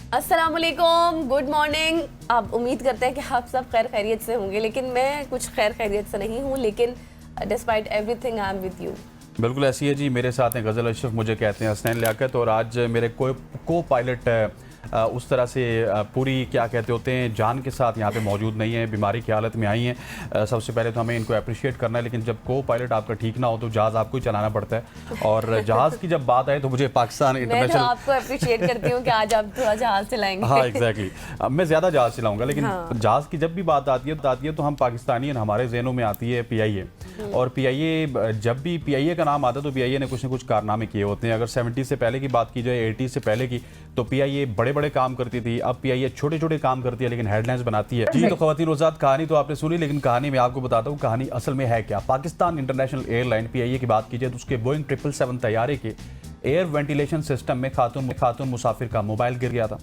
अस्सलाम वालेकुम, good morning. आप उम्मीद करते हैं कि आप सब खैर खैरियत से होंगे, लेकिन मैं कुछ खैर खैरियत से नहीं हूँ, लेकिन despite everything I am with you. बिल्कुल ऐसी है जी। मेरे साथ हैं गज़ल अशरफ, मुझे कहते हैं हसनैन लियाकत, और आज मेरे को पायलट उस तरह से पूरी क्या कहते होते हैं जान के साथ यहाँ पे मौजूद नहीं है, बीमारी की हालत में आई हैं। सबसे पहले तो हमें इनको अप्रिशिएट करना है, लेकिन जब को पायलट आपका ठीक ना हो तो जहाज़ आपको ही चलाना पड़ता है। और जहाज़ की जब बात आए तो मुझे पाकिस्तान इंटरनेशनल, मैं तो आपको अप्रिशिएट करती हूँ कि आज आप थोड़ा जहाज चलाएंगे। हाँ एग्जैक्टली, मैं ज़्यादा जहाज़ चलाऊंगा, लेकिन हाँ। जहाज़ की जब भी बात आती है तो हम पाकिस्तानी, हमारे जहनों में आती है PIA। और PIA, जब भी PIA का नाम आता है तो PIA ने कुछ न कुछ कारनामे किए होते हैं। अगर 70 से पहले की बात की जाए, 80 से पहले की, तो PIA बड़े बड़े काम करती थी। अब PIA छोटे छोटे काम करती है, लेकिन हेडलाइंस बनाती है जी। तो ख़वातीन उस्ताद, कहानी तो आपने सुनी, लेकिन कहानी मैं आपको बताता हूँ कहानी असल में है क्या। पाकिस्तान इंटरनेशनल एयरलाइन PIA की बात की जाए तो उसके बोइंग 777 तैयारे के एयर वेंटिलेशन सिस्टम में खातून मुसाफिर का मोबाइल गिर गया था।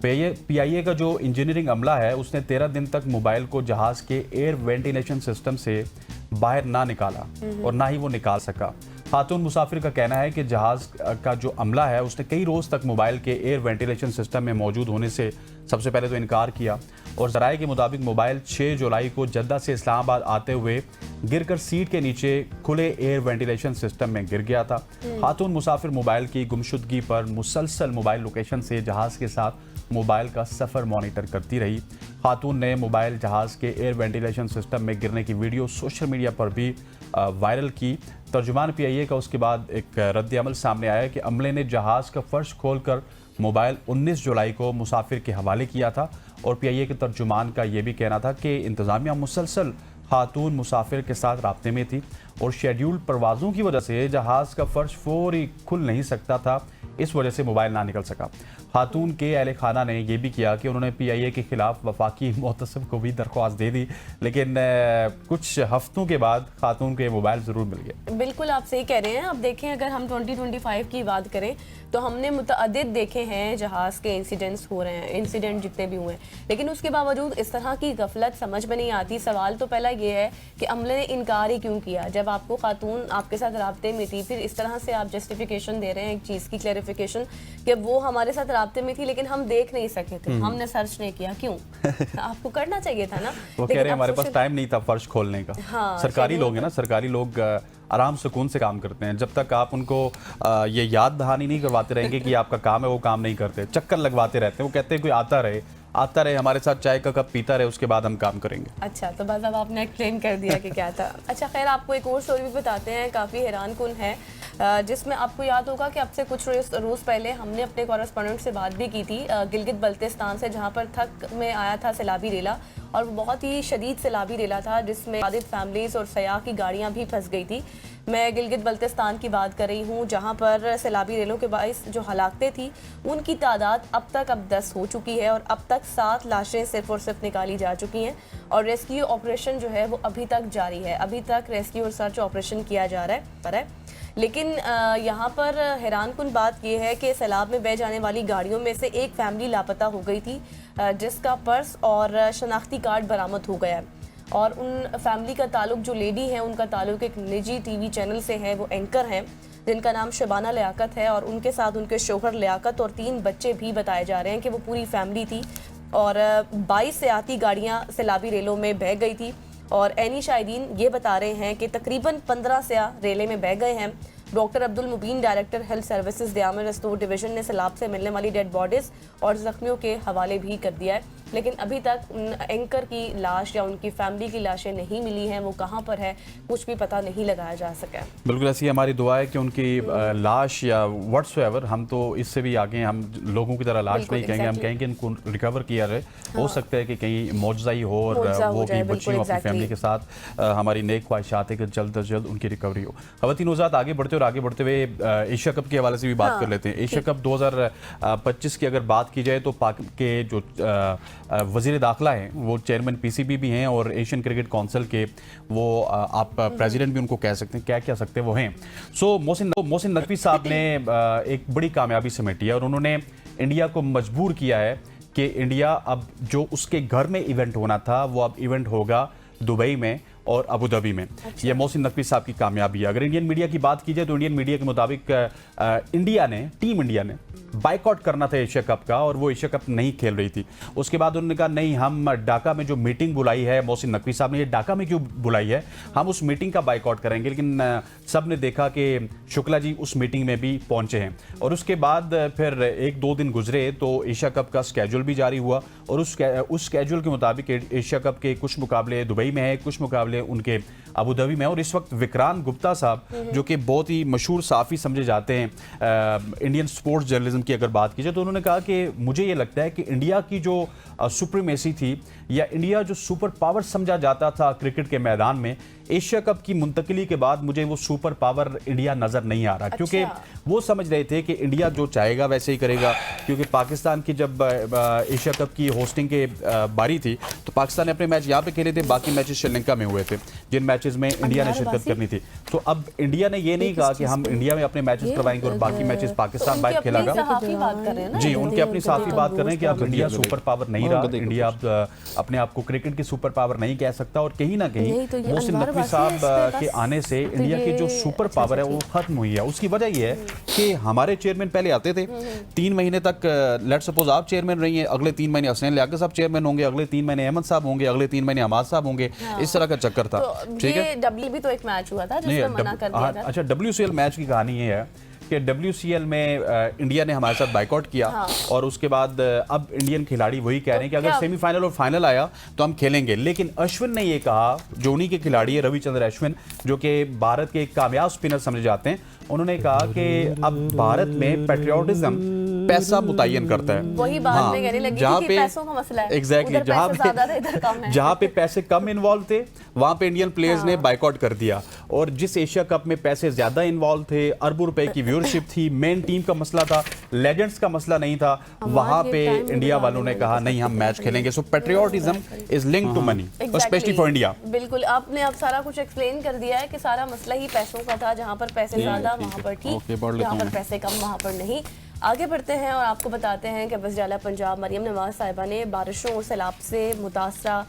PIA का जो इंजीनियरिंग अमला है उसने 13 दिन तक मोबाइल को जहाज़ के एयर वेंटिलेशन सिस्टम से बाहर ना निकाला और ना ही वो निकाल सका। खातून मुसाफिर का कहना है कि जहाज़ का जो अमला है उसने कई रोज़ तक मोबाइल के एयर वेंटिलेशन सिस्टम में मौजूद होने से सबसे पहले तो इनकार किया, और ज़राए के मुताबिक मोबाइल 6 जुलाई को जद्दा से इस्लामाबाद आते हुए गिरकर सीट के नीचे खुले एयर वेंटिलेशन सिस्टम में गिर गया था। खातून मुसाफिर मोबाइल की गुमशुदगी पर मुसलसल मोबाइल लोकेशन से जहाज़ के साथ मोबाइल का सफ़र मॉनिटर करती रही। खातून ने मोबाइल जहाज़ के एयर वेंटिलेशन सिस्टम में गिरने की वीडियो सोशल मीडिया पर भी वायरल की। तर्जुमान PIA का उसके बाद एक रद्द अमल सामने आया कि अमले ने जहाज़ का फर्श खोलकर मोबाइल 19 जुलाई को मुसाफिर के हवाले किया था। और PIA के तर्जुमान का ये भी कहना था कि इंतज़ामिया मुसलसल खातून मुसाफिर के साथ राब्ते में थी और शेड्यूल्ड परवाज़ों की वजह से जहाज़ का फर्श फौरी खुल नहीं सकता था, इस वजह से मोबाइल ना निकल सका। खातून के अहले खाना ने यह भी किया कि उन्होंने PIA के खिलाफ वफाकी मोहतसब को भी दरख्वास्त दे दी, लेकिन कुछ हफ्तों के बाद खातून के मोबाइल ज़रूर मिल गए। बिल्कुल आप सही कह रहे हैं। अब देखें, अगर हम 2025 की बात करें तो हमने मुतअद्दिद देखे हैं जहाज़ के इंसिडेंट्स हो रहे हैं, इंसिडेंट जितने भी हुए हैं, लेकिन उसके बावजूद इस तरह की गफलत समझ में नहीं आती। सवाल तो पहला ये है कि अमले ने इनकार ही क्यों किया जब आपको खातून आपके साथ राब्ते में थी। फिर इस तरह से आप जस्टिफिकेशन दे रहे हैं एक चीज़ की, क्लैरिफिकेशन, कि वो हमारे साथ राब्ते में थी लेकिन हम देख नहीं सके थे, हमने सर्च नहीं किया। क्यों? आपको करना चाहिए था ना। वो कह रहे हैं हमारे पास टाइम नहीं था फर्श खोलने का। हाँ, सरकारी लोग हैं ना, सरकारी लोग आराम सुकून से काम करते हैं। जब तक आप उनको ये याद दहानी नहीं करवाते रहेंगे कि आपका काम है, वो काम नहीं करते, चक्कर लगवाते रहते हैं। वो कहते हैं कोई आता रहे हमारे साथ, चाय का कप पीता रहे, उसके बाद हम काम करेंगे। अच्छा, तो बस अब आपने एक्सप्लेन कर दिया कि क्या था। अच्छा खैर, आपको एक और स्टोरी भी बताते हैं, काफ़ी हैरानकुन है, जिसमें आपको याद होगा कि अब से कुछ रोज़ पहले हमने अपने कॉरेस्पॉन्डेंट से बात भी की थी गिलगित बल्तिस्तान से, जहाँ पर थक में आया था सैलाबी रेला, और वो बहुत ही शदीद सैलाबी रेला था जिसमें आदित फैमिलीज़ और सयाह की गाड़ियाँ भी फंस गई थी। मैं गिलगित बल्तिस्तान की बात कर रही हूँ, जहाँ पर सैलाबी रेलों के बाइस जो हलाकतें थी उनकी तादाद अब 10 हो चुकी है, और अब तक 7 लाशें सिर्फ और सिर्फ निकाली जा चुकी हैं, और रेस्क्यू ऑपरेशन जो है वो अभी तक जारी है। अभी तक रेस्क्यू और सर्च ऑपरेशन किया जा रहा है। लेकिन यहाँ पर हैरानकुन बात यह है कि सैलाब में बह जाने वाली गाड़ियों में से एक फैमिली लापता हो गई थी, जिसका पर्स और शनाख्ती कार्ड बरामद हो गया है। और उन फैमिली का ताल्लुक, जो लेडी है उनका ताल्लुक एक निजी TV चैनल से है, वो एंकर हैं जिनका नाम शबाना लियाकत है, और उनके साथ उनके शोहर लियाकत और 3 बच्चे भी बताए जा रहे हैं कि वो पूरी फैमिली थी। और 22 सयाती गाड़ियाँ सैलाबी रेलों में बह गई थी, और एनी शाहिदीन ये बता रहे हैं कि तकरीबन 15 सयाह रेले में बह गए हैं। डॉक्टर अब्दुल मुबीन, डायरेक्टर हेल्थ सर्विसेज दयामन रस्तोर डिवीज़न ने सैलाब से मिलने वाली डेड बॉडीज़ और ज़ख्मियों के हवाले भी कर दिया है, लेकिन अभी तक उन एंकर की लाश या उनकी फैमिली की लाशें नहीं मिली हैं। वो कहाँ पर है कुछ भी पता नहीं लगाया जा सका। बिल्कुल ऐसी हमारी दुआ है कि उनकी लाश या व्हाट्सएवर, हम तो इससे भी आगे, हम लोगों की तरह लाश नहीं कहेंगे, हम कहेंगे इनको रिकवर किया जाए। हो सकता है कि कहीं मौजज़ा ही हो और वो भी बच्ची हो अपनी फैमिली के साथ। हमारी नेक ख्वाहिशात है कि जल्द अज जल्द उनकी रिकवरी हो। ख़वातीन उस्ताद, आगे बढ़ते हुए एशिया कप के हवाले से भी बात कर लेते हैं। एशिया कप 2025 की अगर बात की जाए तो पाक के जो वज़ीर दाखिला हैं वो चेयरमैन PCB भी हैं, और एशियन क्रिकेट काउंसिल के वो आप प्रेसिडेंट भी उनको कह सकते हैं, क्या कह सकते हैं, वो हैं। सो मोहसिन नकवी साहब ने एक बड़ी कामयाबी समेटी है, और उन्होंने इंडिया को मजबूर किया है कि इंडिया अब जो उसके घर में इवेंट होना था वो अब इवेंट होगा दुबई में और अबू धाबी में। अच्छा। ये मोहसिन नकवी साहब की कामयाबी है। अगर इंडियन मीडिया की बात की जाए तो इंडियन मीडिया के मुताबिक टीम इंडिया ने बाइकआउट करना था एशिया कप का और वो एशिया कप नहीं खेल रही थी। उसके बाद उन्होंने कहा नहीं, हम ढाका में जो मीटिंग बुलाई है, मोहसिन नकवी साहब ने ये ढाका में क्यों बुलाई है, हम उस मीटिंग का बाइकआउट करेंगे। लेकिन सब ने देखा कि शुक्ला जी उस मीटिंग में भी पहुंचे हैं और उसके बाद फिर 1-2 दिन गुजरे तो एशिया कप का स्केड्यूल भी जारी हुआ और उस स्केड्यूल के मुताबिक एशिया कप के कुछ मुकाबले दुबई में है, कुछ मुकाबले उनके अबू धाबी में। और इस वक्त विक्रांत गुप्ता साहब जो कि बहुत ही मशहूर सहाफ़ी समझे जाते हैं इंडियन स्पोर्ट्स जर्नलिज्म की अगर बात की जाए, तो उन्होंने कहा कि मुझे ये लगता है कि इंडिया की जो सुप्रीमेसी थी या इंडिया जो सुपर पावर समझा जाता था क्रिकेट के मैदान में, एशिया कप की मुंतकली के बाद मुझे वो सुपर पावर इंडिया नजर नहीं आ रहा। अच्छा। क्योंकि वो समझ रहे थे कि इंडिया जो चाहेगा वैसे ही करेगा। क्योंकि पाकिस्तान की जब एशिया कप की होस्टिंग के बारी थी तो पाकिस्तान ने अपने मैच यहाँ पे खेले थे, बाकी मैचेस श्रीलंका में हुए थे जिन मैचेस में इंडिया ने शिरकत करनी थी। तो अब इंडिया ने ये नहीं कहा कि हम इंडिया में अपने मैचेस करवाएंगे और बाकी मैचेस पाकिस्तान बाहर खेलेगा। जी, उनके अपनी साफी बात कर रहे हैं कि अब इंडिया सुपर पावर नहीं रहा, इंडिया अब अपने आप को क्रिकेट की सुपर पावर नहीं कह सकता। और कहीं ना कहीं मोहसिन नकवी साहब के आने से इंडिया की जो सुपर पावर है वो खत्म हुई है। उसकी वजह ये है कि हमारे चेयरमैन पहले आते थे 3 महीने तक, लेट्स सपोज आप चेयरमैन रही हैं, अगले 3 महीने हसनैन लियाकत साहब चेयरमैन होंगे, अगले 3 महीने अहमद साहब होंगे, अगले 3 महीने हमाद साहब होंगे। इस तरह का चक्कर था। ठीक है, डब्ल्यू भी तो एक मैच हुआ था जिसमें मना कर दिया था। अच्छा, WCL मैच की कहानी ये है कि WCL में इंडिया ने हमारे साथ बाइकआउट किया। और उसके बाद अब इंडियन खिलाड़ी वही कह रहे हैं कि अगर सेमीफाइनल और फाइनल आया तो हम खेलेंगे। लेकिन अश्विन ने ये कहा, जो उन्हीं के खिलाड़ी है रविचंद्र अश्विन, जो कि भारत के एक कामयाब स्पिनर समझे जाते हैं, उन्होंने कहा कि अब भारत में पेट्रियोटिज्म पैसा मुतय्यन करता है। वही बात में कहने लगी थी कि पैसों का मसला है। एग्जैक्टली, जहाँ पे पैसे कम इन्वॉल्व थे वहां पे इंडियन प्लेयर्स ने बाइकआउट कर दिया। और जिस एशिया कप में पैसे ज्यादा इन्वॉल्व थे, अरबों रुपए की व्यूअरशिप थी, मेन टीम का मसला था, लेजेंड्स का मसला नहीं था, वहां पे इंडिया वालों ने कहा नहीं, हम मैच खेलेंगे। So patriotism is linked to money, specially for India. बिल्कुल, आपने अब सारा कुछ एक्सप्लेन कर दिया है कि सारा मसला ही पैसों का था। जहां पर पैसे ज्यादा वहां पर ठीक, जहां पर पैसे कम वहां पर नहीं। आगे बढ़ते हैं और आपको बताते हैं कि वज़ीर-ए-आला पंजाब मरियम नवाज साहिबा ने बारिशों और सैलाब से मुतासरा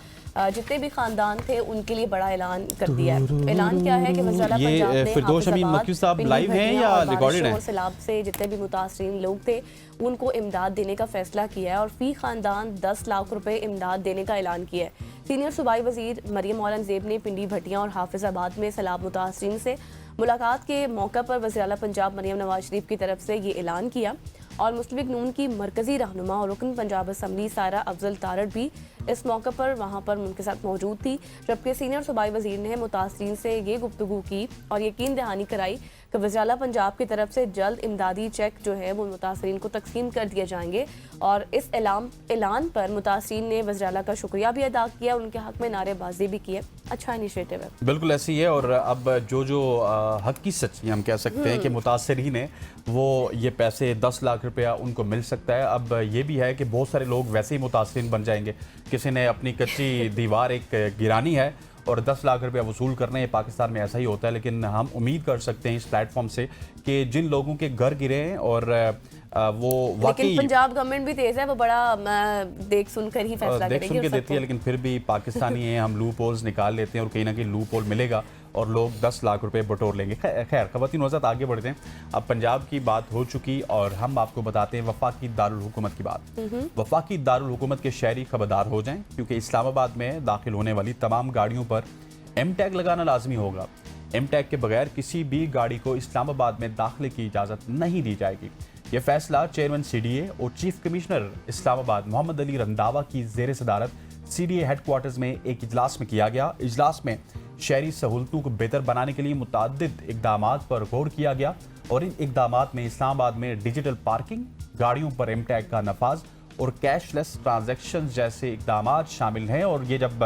जितने भी खानदान थे उनके लिए बड़ा ऐलान कर दिया है। ऐलान क्या है कि वज़ीर-ए-आला पंजाब ने फिरदौस अमीन मक्की साहब लाइव हैं या रिकॉर्डेड हैं? सैलाब से जितने भी मुतासरीन लोग थे उनको इमदाद देने का फैसला किया है और फी खानदान 10 लाख रुपए इमदाद देने का ऐलान किया है। सीनियर सूबाई वजीर मरियम औरंगजेब ने पिंडी भटियां और हाफिजाबाद में सैलाब मुतासरीन से मुलाकात के मौका पर वज़ीर-ए-आला पंजाब मरियम नवाज शरीफ की तरफ से ये ऐलान किया। और मुस्लिम लीग नून की मरकजी रहनुमा और रुकन पंजाब असम्बली सारा अफजल तारड़ भी इस मौके पर वहाँ पर उनके साथ मौजूद थी। जबकि सीनियर सूबाई वजीर ने मुतासरीन से ये गुफ्तगू की और यकीन दहानी कराई कि वज़ीर-ए-आला पंजाब की तरफ से जल्द इमदादी चेक जो है वो मुतासरीन को तकसीम कर दिए जाएंगे। और इस ऐलान पर मुतासरीन ने वज़ीर-ए-आला का शुक्रिया भी अदा किया, उनके हक में नारेबाजी भी की है। अच्छा इनिशिएटिव है, बिल्कुल ऐसी है। और अब जो हक की सच्ची हम कह सकते हैं कि मुतासरीन है वो ये पैसे 10 लाख रुपया उनको मिल सकता है। अब ये भी है कि बहुत सारे लोग वैसे ही मुतासरीन बन जाएंगे। किसी ने अपनी कच्ची दीवार एक गिरानी है और 10 लाख रुपया वसूल करना है, पाकिस्तान में ऐसा ही होता है। लेकिन हम उम्मीद कर सकते हैं इस प्लेटफॉर्म से कि जिन लोगों के घर गिरे हैं और वो वाकई, पंजाब गवर्नमेंट भी तेज है, वो बड़ा देख सुनकर ही फैसला करेगी, देख सुन के देती है। लेकिन फिर भी पाकिस्तानी हैं, हम लूप होल्स निकाल लेते हैं और कहीं ना कहीं लूप होल मिलेगा और लोग 10 लाख रुपए बटोर लेंगे। खैर ख़वातीन हज़रात, आगे बढ़ते हैं। अब पंजाब की बात हो चुकी और हम आपको बताते हैं वफाकी दारुल हुकूमत की बात। वफाकी दारुल हुकूमत के शहरी खबरदार हो जाएं क्योंकि इस्लामाबाद में दाखिल होने वाली तमाम गाड़ियों पर एम टैग लगाना लाजमी होगा। एम टैग के बगैर किसी भी गाड़ी को इस्लामाबाद में दाखिले की इजाज़त नहीं दी जाएगी। यह फैसला चेयरमैन CDA और चीफ कमिश्नर इस्लामाबाद मोहम्मद अली रंधावा की ज़ेर सदारत CDA हेडक्वार्टर्स में एक इजलास में किया गया। इजलास में शहरी सहूलतों को बेहतर बनाने के लिए मुतअद्दिद इक़दामात पर गौर किया गया और इन इक़दामात में इस्लामाबाद में डिजिटल पार्किंग, गाड़ियों पर एम टैग का नफाज और कैशलेस ट्रांजैक्शन जैसे इक़दामात शामिल हैं। और ये जब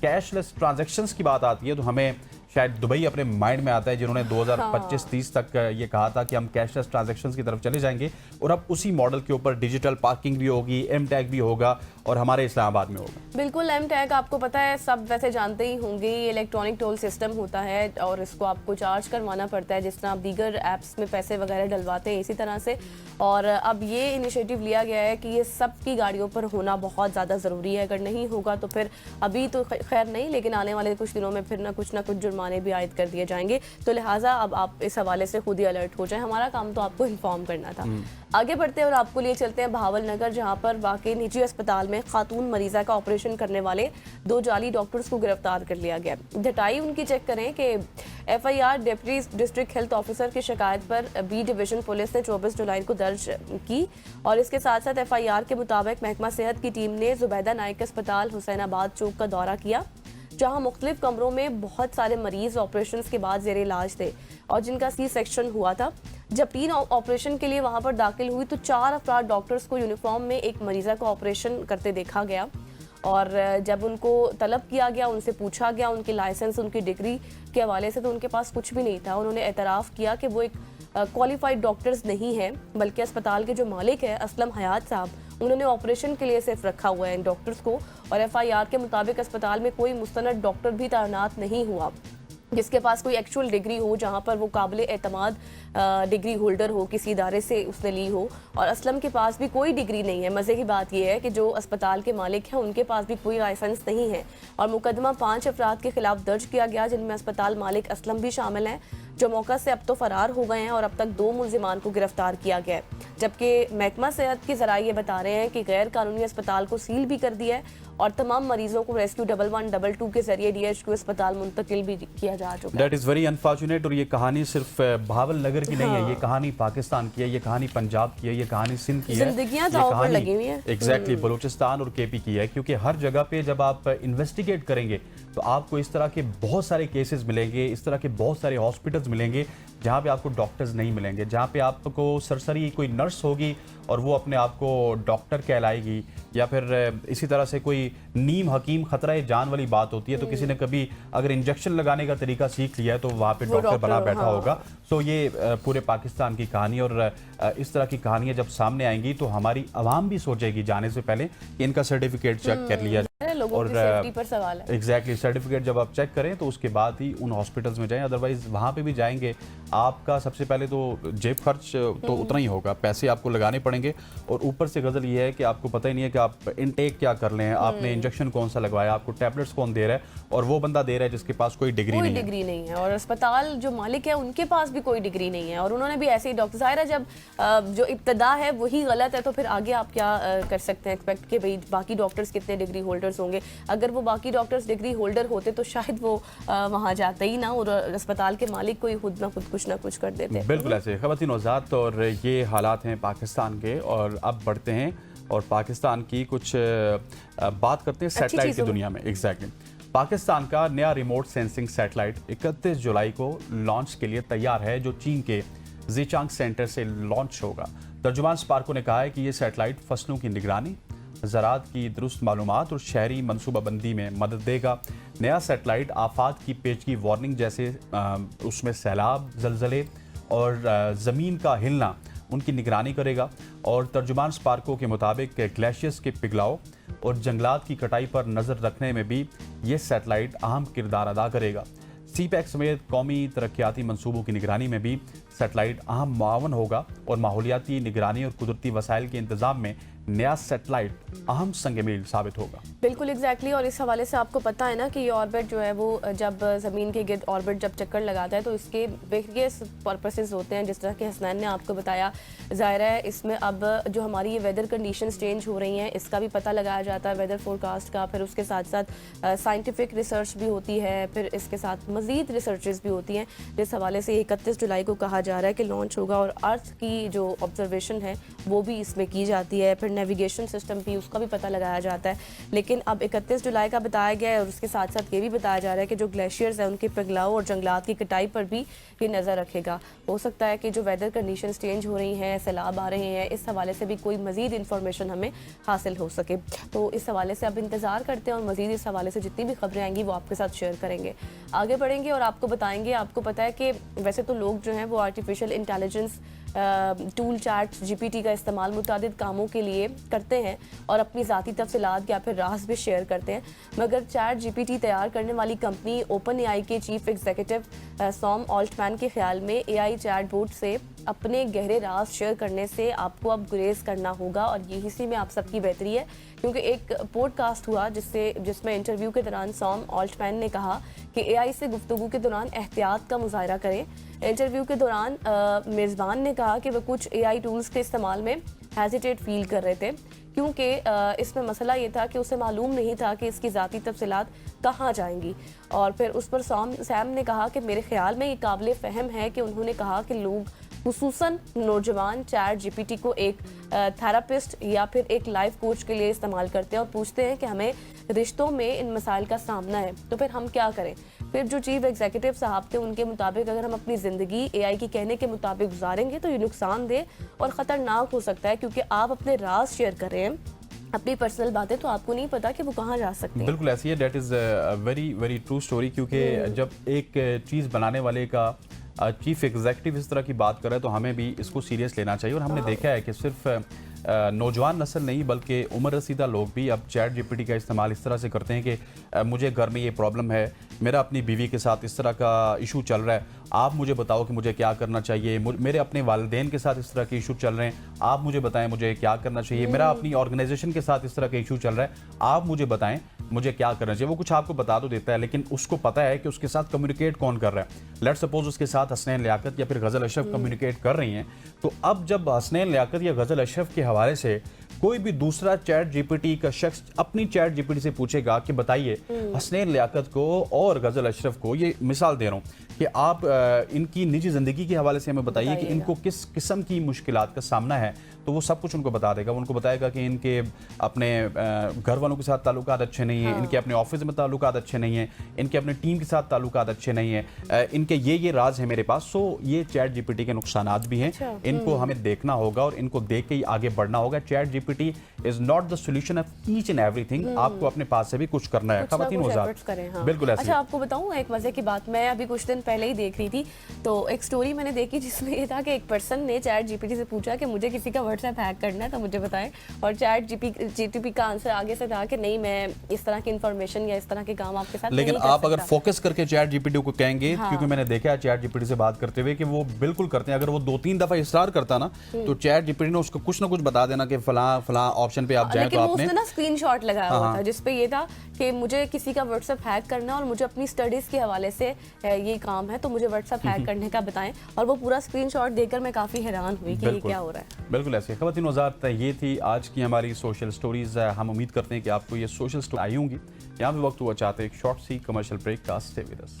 कैशलेस ट्रांजैक्शंस की बात आती है तो हमें शायद दुबई अपने माइंड में आता है, जिन्होंने 2025-30 तक ये कहा था कि हम कैशलेस ट्रांजैक्शंस की तरफ चले जाएंगे और अब उसी मॉडल के ऊपर डिजिटल पार्किंग भी होगी, एम टैग भी होगा और हमारे इस्लामाबाद में होगा। बिल्कुल, एम टैग आपको पता है, सब वैसे जानते ही होंगे, ये इलेक्ट्रॉनिक टोल सिस्टम होता है और इसको आपको चार्ज करवाना पड़ता है जिस तरह आप दीगर ऐप्स में पैसे वगैरह डलवाते हैं इसी तरह से। और अब ये इनिशिएटिव लिया गया है कि ये सब की गाड़ियों पर होना बहुत ज़्यादा ज़रूरी है। अगर नहीं होगा तो फिर अभी तो खैर नहीं, लेकिन आने वाले कुछ दिनों में फिर ना कुछ जुर्माना जुर्माने भी आयद कर दिए जाएंगे। तो लिहाजा अब आप इस हवाले से खुद ही अलर्ट हो जाएं, हमारा काम तो आपको इन्फॉर्म करना था। आगे बढ़ते हैं और आपको लिए चलते हैं भावल नगर, जहां पर वाकई निजी अस्पताल में खातून मरीजा का ऑपरेशन करने वाले 2 जाली डॉक्टर्स को गिरफ्तार कर लिया गया। डटाई उनकी चेक करें कि FIR deputy district health officer की शिकायत पर B डिवीजन पुलिस ने 24 जुलाई को दर्ज की और इसके साथ साथ FIR के मुताबिक महकमा सेहत की टीम ने जुबैदा नाइक अस्पताल हुसैनाबाद चौक का दौरा किया, जहां मुख्तलिफ कमरों में बहुत सारे मरीज ऑपरेशन के बाद जेर इलाज थे और जिनका C-सेक्शन हुआ था। जब 3 ऑपरेशन के लिए वहां पर दाखिल हुई तो 4 अफराद डॉक्टर्स को यूनिफॉर्म में एक मरीजा का ऑपरेशन करते देखा गया और जब उनको तलब किया गया, उनसे पूछा गया उनके लाइसेंस, उनकी डिग्री के हवाले से, तो उनके पास कुछ भी नहीं था। उन्होंने एतराफ़ किया कि वो एक क्वालिफाइड डॉक्टर्स नहीं है, बल्कि अस्पताल के जो मालिक है असलम हयात साहब, उन्होंने ऑपरेशन के लिए सिर्फ रखा हुआ है इन डॉक्टर्स को। और FIR के मुताबिक अस्पताल में कोई मुस्तनद डॉक्टर भी तैनात नहीं हुआ जिसके पास कोई एक्चुअल डिग्री हो, जहां पर वो काबिल एतमाद डिग्री होल्डर हो, किसी इदारे से उसने ली हो। और असलम के पास भी कोई डिग्री नहीं है। मज़े की बात यह है कि जो अस्पताल के मालिक हैं उनके पास भी कोई लाइसेंस नहीं है और मुकदमा 5 अफराद के खिलाफ दर्ज किया गया, जिनमें अस्पताल मालिक असलम भी शामिल हैं, जो मौका से अब तो फरार हो गए हैं और अब तक 2 मुल्जिमान को गिरफ्तार किया गया है। जबकि महकमा सेहत के ज़राए ये बता रहे हैं कि गैर कानूनी अस्पताल को सील भी कर दिया है और तमाम मरीजों को रेस्क्यू 1122 के जरिए DHQ अस्पताल मुंतकिल भी किया जा चुका है। That is very unfortunate. और ये कहानी सिर्फ भावल नगर की नहीं है, ये कहानी पाकिस्तान की है, ये कहानी पंजाब की है, ये कहानी सिंध की है, जिंदगियां दांव पर लगी हुई हैं। एग्जैक्टली बलूचिस्तान और KP की है। क्योंकि हर जगह पे जब आप इन्वेस्टिगेट करेंगे तो आपको इस तरह के बहुत सारे केसेस मिलेंगे, इस तरह के बहुत सारे हॉस्पिटल्स मिलेंगे जहाँ पे आपको डॉक्टर्स नहीं मिलेंगे, जहाँ पे आपको सरसरी कोई नर्स होगी और वो अपने आप को डॉक्टर कहलाएगी, या फिर इसी तरह से कोई नीम हकीम खतरा जान वाली बात होती है। तो किसी ने कभी अगर इंजेक्शन लगाने का तरीका सीख लिया है तो वहाँ पे डॉक्टर बना बैठा होगा। सो ये पूरे पाकिस्तान की कहानी, और इस तरह की कहानियाँ जब सामने आएंगी तो हमारी आवाम भी सोचेगी जाने से पहले कि इनका सर्टिफिकेट चेक कर लिया जाए, लोगों की सेफ्टी पर सवाल है। एग्जैक्टली सर्टिफिकेट जब आप चेक करें तो उसके बाद ही उन हॉस्पिटल्स में जाएं, अदरवाइज वहाँ पे भी जाएंगे आपका सबसे पहले तो जेब खर्च तो उतना ही होगा, पैसे आपको लगाने पड़ेंगे। और ऊपर से गजल ये है कि आपको पता ही नहीं है कि आप इनटेक क्या कर लें, आपने इंजेक्शन कौन सा लगवाया, आपको टैबलेट्स कौन दे रहा है, और वो बंदा दे रहा है जिसके पास कोई डिग्री नहीं है। और अस्पताल जो मालिक है उनके पास भी कोई डिग्री नहीं है और उन्होंने भी ऐसे ही डॉक्टर, ज़ाहिर है जब जो इब्तदा है वही गलत है तो फिर आगे आप क्या कर सकते हैं एक्सपेक्ट कि भाई बाकी डॉक्टर्स कितने डिग्री होल्डर्स होंगे। अगर वो बाकी डॉक्टर्स डिग्री होल्डर होते तो शायद वो वहाँ जाते ही ना और अस्पताल के मालिक को ही खुद ना खुद कुछ ना कुछ कर देते। बिल्कुल ऐसे ख़वातीन औज़ात, और ये हालात हैं पाकिस्तान के। और अब बढ़ते हैं और पाकिस्तान की कुछ बात करते हैं सैटेलाइट की दुनिया में। एग्जैक्टली पाकिस्तान का नया रिमोट सेंसिंग सैटेलाइट 31 जुलाई को लॉन्च के लिए तैयार है, जो चीन के ज़ीचांग सेंटर से लॉन्च होगा। तर्जुमान स्पार्को ने कहा है कि ये सैटेलाइट फसलों की निगरानी, ज़राअत की दुरुस्त मालूमात और शहरी मनसूबाबंदी में मदद देगा। नया सैटेलाइट आफात की पेशगी वार्निंग जैसे उसमें सैलाब, ज़लज़ले और ज़मीन का हिलना उनकी निगरानी करेगा। और तर्जुमान स्पार्को के मुताबिक ग्लेशियर्स के पिघलाव और जंगलात की कटाई पर नज़र रखने में भी ये सैटेलाइट अहम किरदार अदा करेगा। CPEC समेत कौमी तरक्याती मनसूबों की निगरानी में भी सैटेलाइट अहम मुआवन होगा और माहौलियाती निगरानी और कुदरती वसाइल के इंतजाम में नया सैटेलाइट अहम संग-मील साबित होगा। बिल्कुल एग्जैक्टली। और इस हवाले से आपको पता है ना कि ये ऑर्बिट जो है वो जब ज़मीन के गिर्द ऑर्बिट जब चक्कर लगाता है तो इसके वेरियस पर्पसेस होते हैं, जिस तरह के हसनैन ने आपको बताया। ज़ाहिर है इसमें अब जो हमारी ये वेदर कंडीशंस चेंज हो रही हैं इसका भी पता लगाया जाता है, वेदर फोरकास्ट का। फिर उसके साथ साथ साइंटिफिक रिसर्च भी होती है, फिर इसके साथ मज़ीद रिसर्चेस भी होती हैं, जिस हवाले से 31 जुलाई को कहा जा रहा है कि लॉन्च होगा। और अर्थ की जो ऑब्जर्वेशन है वो भी इसमें की जाती है, फिर नेविगेशन सिस्टम भी उसका भी पता लगाया जाता है। लेकिन अब 31 जुलाई का बताया गया है और उसके साथ साथ ये भी बताया जा रहा है कि जो ग्लेशियर्स हैं उनके पिघलाव और जंगलात की कटाई पर भी ये नज़र रखेगा। हो सकता है कि जो वेदर कंडीशंस चेंज हो रही हैं, सैलाब आ रहे हैं, इस हवाले से भी कोई मज़ीद इन्फॉर्मेशन हमें हासिल हो सके। तो इस हवाले से अब इंतज़ार करते हैं और मज़ीद इस हवाले से जितनी भी खबरें आएंगी वो आपके साथ शेयर करेंगे। आगे बढ़ेंगे और आपको बताएंगे। आपको पता है कि वैसे तो लोग जो हैं वो artificial intelligence tool chat GPT का इस्तेमाल मुतादिद कामों के लिए करते हैं और अपनी ज़ाती तफसीलात या फिर राज भी शेयर करते हैं, मगर चैट GPT तैयार करने वाली कंपनी OpenAI के चीफ एग्जीक्यूटिव सॉम ऑल्टमैन के ख्याल में AI चैट बोट से अपने गहरे राज शेयर करने से आपको अब गुरेज करना होगा, और यही सी में आप सबकी बेहतरी है। क्योंकि एक पॉडकास्ट हुआ जिसमें इंटरव्यू के दौरान सॉम ऑल्टमैन ने कहा कि एआई से गुफ्तगू के दौरान एहतियात का मुजाहरा करें। इंटरव्यू के दौरान मेज़बान ने कहा कि वह कुछ एआई टूल्स के इस्तेमाल में हेजिटेट फील कर रहे थे, क्योंकि इसमें मसला ये था कि उसे मालूम नहीं था कि इसकी ज़ाती तफसीलात कहाँ जाएंगी। और फिर उस पर सैम ने कहा कि मेरे ख्याल में ये काबिल फ़हम है कि उन्होंने कहा कि लोग खुसूसन नौजवान चैट जीपीटी को एक थेरापिस्ट या फिर एक लाइफ कोच के लिए इस्तेमाल करते हैं और पूछते हैं कि हमें रिश्तों में इन मसाइल का सामना है तो फिर हम क्या करें। फिर जो चीफ एग्जीक्यूटिव साहब थे उनके मुताबिक अगर हम अपनी ज़िंदगी एआई की कहने के मुताबिक गुजारेंगे तो ये नुकसानदेह और ख़तरनाक हो सकता है, क्योंकि आप अपने राज शेयर कर रहे हैं, अपनी पर्सनल बातें, तो आपको नहीं पता कि वो कहाँ जा सकती है। बिल्कुल ऐसी है, that is very very true story. क्योंकि जब एक चीज़ बनाने वाले का चीफ एग्जीक्यूटिव इस तरह की बात करे तो हमें भी इसको सीरियस लेना चाहिए। और हमने देखा है कि सिर्फ नौजवान नस्ल नहीं बल्कि उम्र रसीदा लोग भी अब चैट जीपीटी का इस्तेमाल इस तरह से करते हैं कि मुझे घर में ये प्रॉब्लम है, मेरा अपनी बीवी के साथ इस तरह का इशू चल रहा है, आप मुझे बताओ कि मुझे क्या करना चाहिए, मेरे अपने वालिदैन के साथ इस तरह के इशू चल रहे हैं, आप मुझे बताएं मुझे क्या करना चाहिए, मेरा अपनी ऑर्गेनाइजेशन के साथ इस तरह का इशू चल रहा है, आप मुझे बताएं मुझे क्या करना चाहिए। वो कुछ आपको बता तो देता है लेकिन उसको पता है कि उसके साथ कम्युनिकेट कौन कर रहा है। लेट्स सपोज उसके साथ हसनैन लियाकत या फिर गज़ल अशरफ कम्युनिकेट कर रही हैं, तो अब जब हसनैन लियाकत या गज़ल अशरफ के हवाले से कोई भी दूसरा चैट जीपीटी का शख्स अपनी चैट जीपीटी से पूछेगा कि बताइए हसनैन लियाकत को और गज़ल अशरफ को, ये मिसाल दे रहा हूँ कि आप इनकी निजी ज़िंदगी के हवाले से हमें बताइए कि इनको किस किस्म की मुश्किलात का सामना है, तो वो सब कुछ उनको बता देगा। उनको बताएगा कि इनके अपने घर वालों के साथ ताल्लुकात अच्छे नहीं हैं, इनके अपने ऑफिस में ताल्लुकात अच्छे नहीं हैं, इनके अपने टीम के साथ ताल्लुकात अच्छे नहीं हैं, इनके ये राज है मेरे पास। सो ये चैट जीपीटी के नुकसानात भी हैं, इनको हमें देखना होगा और इनको देख के ही आगे बढ़ना होगा। Chat GPT is not the solution of each and everything, आपको अपने पास से भी कुछ करना है। खवातीन बिल्कुल ऐसे। अच्छा, आपको बताऊं एक मजे की बात, मैं अभी कुछ दिन पहले ही देख रही थी तो एक स्टोरी मैंने देखी जिसमें ये था कि एक पर्सन ने चैट जीपीटी से पूछा कि मुझे किसी का व्हाट्सएप हैक करना है तो मुझे बताएं, और चैट जीपीटी का आंसर आगे से था कि नहीं, मैं इस तरह की इंफॉर्मेशन या इस तरह के काम आपके साथ लेकिन नहीं आप अगर फोकस करके चैट जीपीटी को कहेंगे, क्योंकि मैंने देखा है चैट जीपीटी से बात करते हुए कि वो बिल्कुल करते हैं। अगर वो 2-3 दफा इसरार करता ना तो चैट जीपीटी ने उसको कुछ ना कुछ बता देना कि फला ऑप्शन पे आप जाएं तो आपने ना स्क्रीनशॉट लगाया हुआ था जिसपे ये था कि मुझे किसी का व्हाट्सएप हैक करना और मुझे अपनी स्टडीज के हवाले से ये काम है तो मुझे व्हाट्सएप हैक करने का बताएं, और वो पूरा स्क्रीनशॉट देखकर मैं काफी हैरान हुई कि ये क्या हो रहा है। बिल्कुल ऐसे। खवातीन वज़ारत, ये थी आज की हमारी सोशल स्टोरीज। हम उम्मीद करते हैं कि आपको ये सोशल स्टोरी आई होंगी। यहाँ पे वक्त हुआ चाहते एक शॉर्ट सी कमर्शियल ब्रेक का। Stay with us.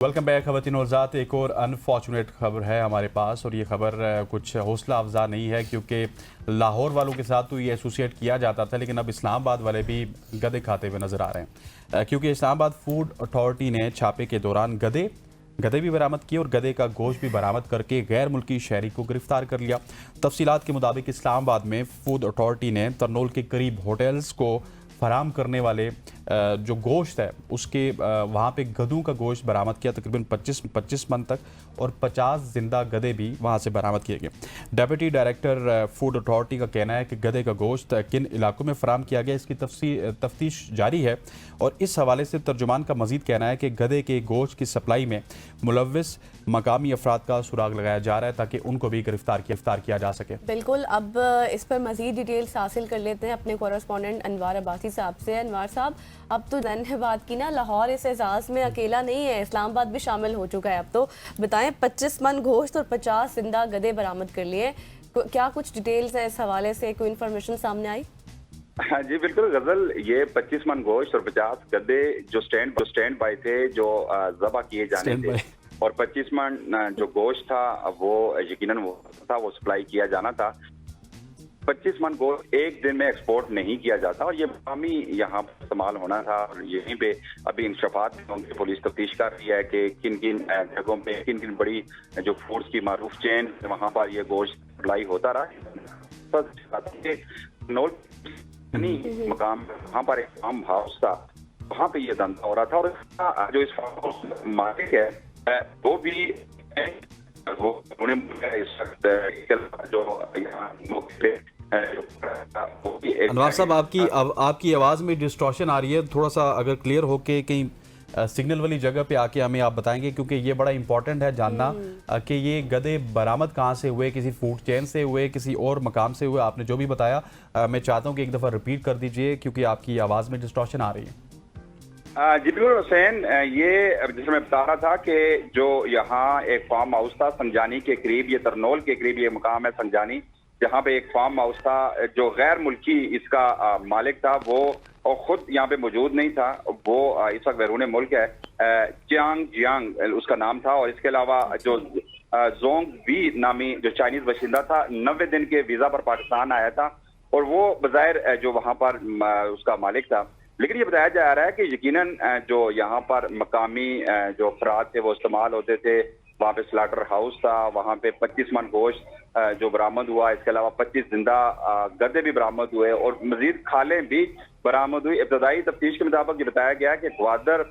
Welcome back खवातीन और ज़ात। एक और अनफॉर्चुनेट खबर है हमारे पास, और ये खबर कुछ हौसला अफजा नहीं है क्योंकि लाहौर वालों के साथ तो ये एसोसिएट किया जाता था, लेकिन अब इस्लामाबाद वाले भी गधे खाते हुए नजर आ रहे हैं। क्योंकि इस्लामाबाद फूड अथॉरिटी ने छापे के दौरान गधे भी बरामद किए और गधे का गोश्त भी बरामद करके गैर मुल्की शहरी को गिरफ्तार कर लिया। तफसीलात के मुताबिक इस्लामाबाद में फूड अथॉरिटी ने तरनोल के करीब होटल्स को फराम करने वाले जो गोश्त है उसके वहाँ पे गधों का गोश्त बरामद किया, तकरीबन 25 मन तक, और 50 जिंदा गधे भी वहाँ से बरामद किए गए। डेप्यूटी डायरेक्टर फूड अथॉरिटी का कहना है कि गधे का गोश्त किन इलाकों में फराम किया गया इसकी तफ्तीश जारी है, और इस हवाले से तर्जुमान का मजीद कहना है कि गधे के गोश्त की सप्लाई में मुलव्विस मकामी अफराद का सुराग लगाया जा रहा है ताकि उनको भी गिरफ्तार किया जा सके। बिल्कुल, अब इस पर मजीद डिटेल्स हासिल कर लेते हैं अपने कॉरेस्पॉन्डेंट अनवार अब्बासी साहब से। अनवार साहब, अब तो ने बात की ना, लाहौर इस एजाज में अकेला नहीं है, इस्लामाबाद भी शामिल हो चुका है। अब तो बताएं, 25 मन गोश्त और 50 जिंदा गधे बरामद कर लिए, क्या कुछ डिटेल्स है इस हवाले से, कोई इन्फॉर्मेशन सामने आई? हाँ जी बिल्कुल गजल, ये 25 मन गोश्त और 50 गधे जो स्टैंड बाय थे, जो ज़बह किए जाने थे, और 25 मन जो गोश्त था वो यकीनन वो सप्लाई किया जाना था। 25 मन गोश्त एक दिन में एक्सपोर्ट नहीं किया जाता और ये मकामी यहाँ पर इस्तेमाल होना था, और यहीं पे अभी इंशफात होंगे। पुलिस तफ्तीश कर रही है कि किन किन जगहों पे किन किन बड़ी जो फूड्स की मारूफ चेन वहाँ पर ये गोश्त सप्लाई होता रहा। मकाम वहाँ पर एक फार्म हाउस था, वहाँ पे ये धंधा हो रहा था। और इसका जो इस फार्म हाउस का मालिक है वो भी वो उन्हें इस वक्त जो यहाँ मौके पे अनवार साहब, आपकी आवाज़ में डिस्टॉर्शन आ रही है, थोड़ा सा अगर क्लियर होके कहीं सिग्नल वाली जगह पे आके हमें आप बताएंगे, क्योंकि ये बड़ा इंपॉर्टेंट है जानना कि ये गधे बरामद कहाँ से हुए, किसी फूड चेन से हुए, किसी और मकाम से हुए। आपने जो भी बताया मैं चाहता हूँ कि एक दफ़ा रिपीट कर दीजिए, क्योंकि आपकी आवाज़ में डिस्टॉर्शन आ रही है। जी बिल्कुल हुसैन, ये जैसे मैं बता रहा था कि जो यहाँ एक फार्म हाउस था संजानी के करीब, ये तरनोल के करीब ये मुकाम है संजानी, जहाँ पे एक फार्म हाउस था। जो गैर मुल्की इसका मालिक था वो और खुद यहाँ पे मौजूद नहीं था, वो इस वक्त बैरून मुल्क है। चियांग जियांग उसका नाम था। और इसके अलावा जो जोंग वी नामी जो चाइनीज बाशिंदा था, 90 दिन के वीजा पर पाकिस्तान आया था और वो बज़ाहिर जो वहाँ पर उसका मालिक था। लेकिन ये बताया जा रहा है कि यकीनन जो यहाँ पर मकामी जो अफराद थे वो इस्तेमाल होते थे। वहाँ पे स्लाटर हाउस था, वहाँ पे 25 मन गोश्त जो बरामद हुआ। इसके अलावा 25 जिंदा गधे भी बरामद हुए और मजीद खालें भी बरामद हुई। इब्तदाई तफ्तीश के मुताबिक ये बताया गया कि ग्वादर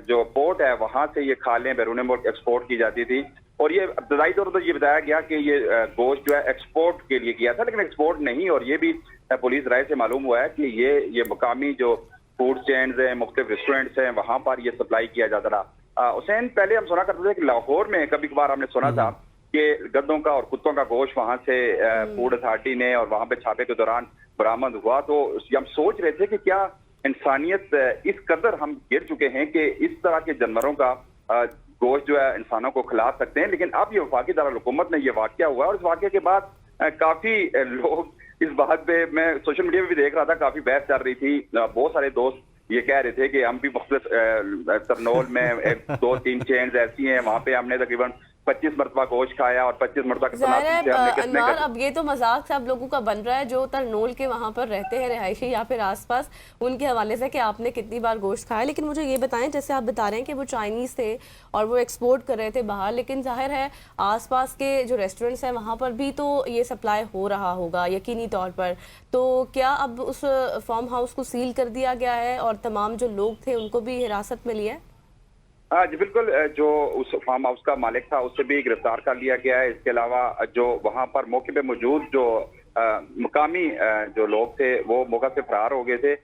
जो पोर्ट है वहाँ से ये खालें बैरून मुल्क एक्सपोर्ट की जाती थी। और ये इब्तदाई तौर पर ये बताया गया कि ये गोश्त जो है एक्सपोर्ट के लिए किया था, लेकिन एक्सपोर्ट नहीं। और ये भी पुलिस राय से मालूम हुआ है कि ये मकामी जो फूड चेन्स हैं, मुख्तलिफ रेस्टोरेंट्स हैं, वहाँ पर ये सप्लाई किया जाता रहा। हुसैन, पहले हम सुना करते थे कि लाहौर में कभी कभार हमने सुना था कि गधों का और कुत्तों का गोश्त वहाँ से फूड अथॉरिटी ने और वहाँ पे छापे के दौरान बरामद हुआ। तो हम सोच रहे थे कि क्या इंसानियत इस कदर हम गिर चुके हैं कि इस तरह के जानवरों का गोश्त जो है इंसानों को खिला सकते हैं। लेकिन अब ये वफाकी दारुल-हुकूमत में ये वाकया हुआ और इस वाकये के बाद काफी लोग इस बात पे, मैं सोशल मीडिया पे भी देख रहा था, काफी बहस चल रही थी। बहुत सारे दोस्त ये कह रहे थे कि हम भी मुख्तलिफ तरनोल में 2-3 चेन्स ऐसी हैं, वहाँ पे हमने तकरीबन 25 मरतबा गोश्त खाया और 25 मरतबा अनवार, अब ये तो मजाक सब लोगों का बन रहा है जो तरनोल के वहाँ पर रहते हैं रिहायशी या फिर आसपास, उनके हवाले से कि आपने कितनी बार गोश्त खाया। लेकिन मुझे ये बताएं, जैसे आप बता रहे हैं कि वो चाइनीज़ थे और वो एक्सपोर्ट कर रहे थे बाहर, लेकिन जाहिर है आसपास के जो रेस्टोरेंट्स हैं वहाँ पर भी तो ये सप्लाई हो रहा होगा यकीनी तौर पर। तो क्या अब उस फार्म हाउस को सील कर दिया गया है और तमाम जो लोग थे उनको भी हिरासत में लिया है? जी बिल्कुल, जो उस फार्म हाउस का मालिक था उसे भी गिरफ्तार कर लिया गया है। इसके अलावा जो वहां पर मौके पे मौजूद जो मुकामी जो लोग थे वो मौका से फरार हो गए थे।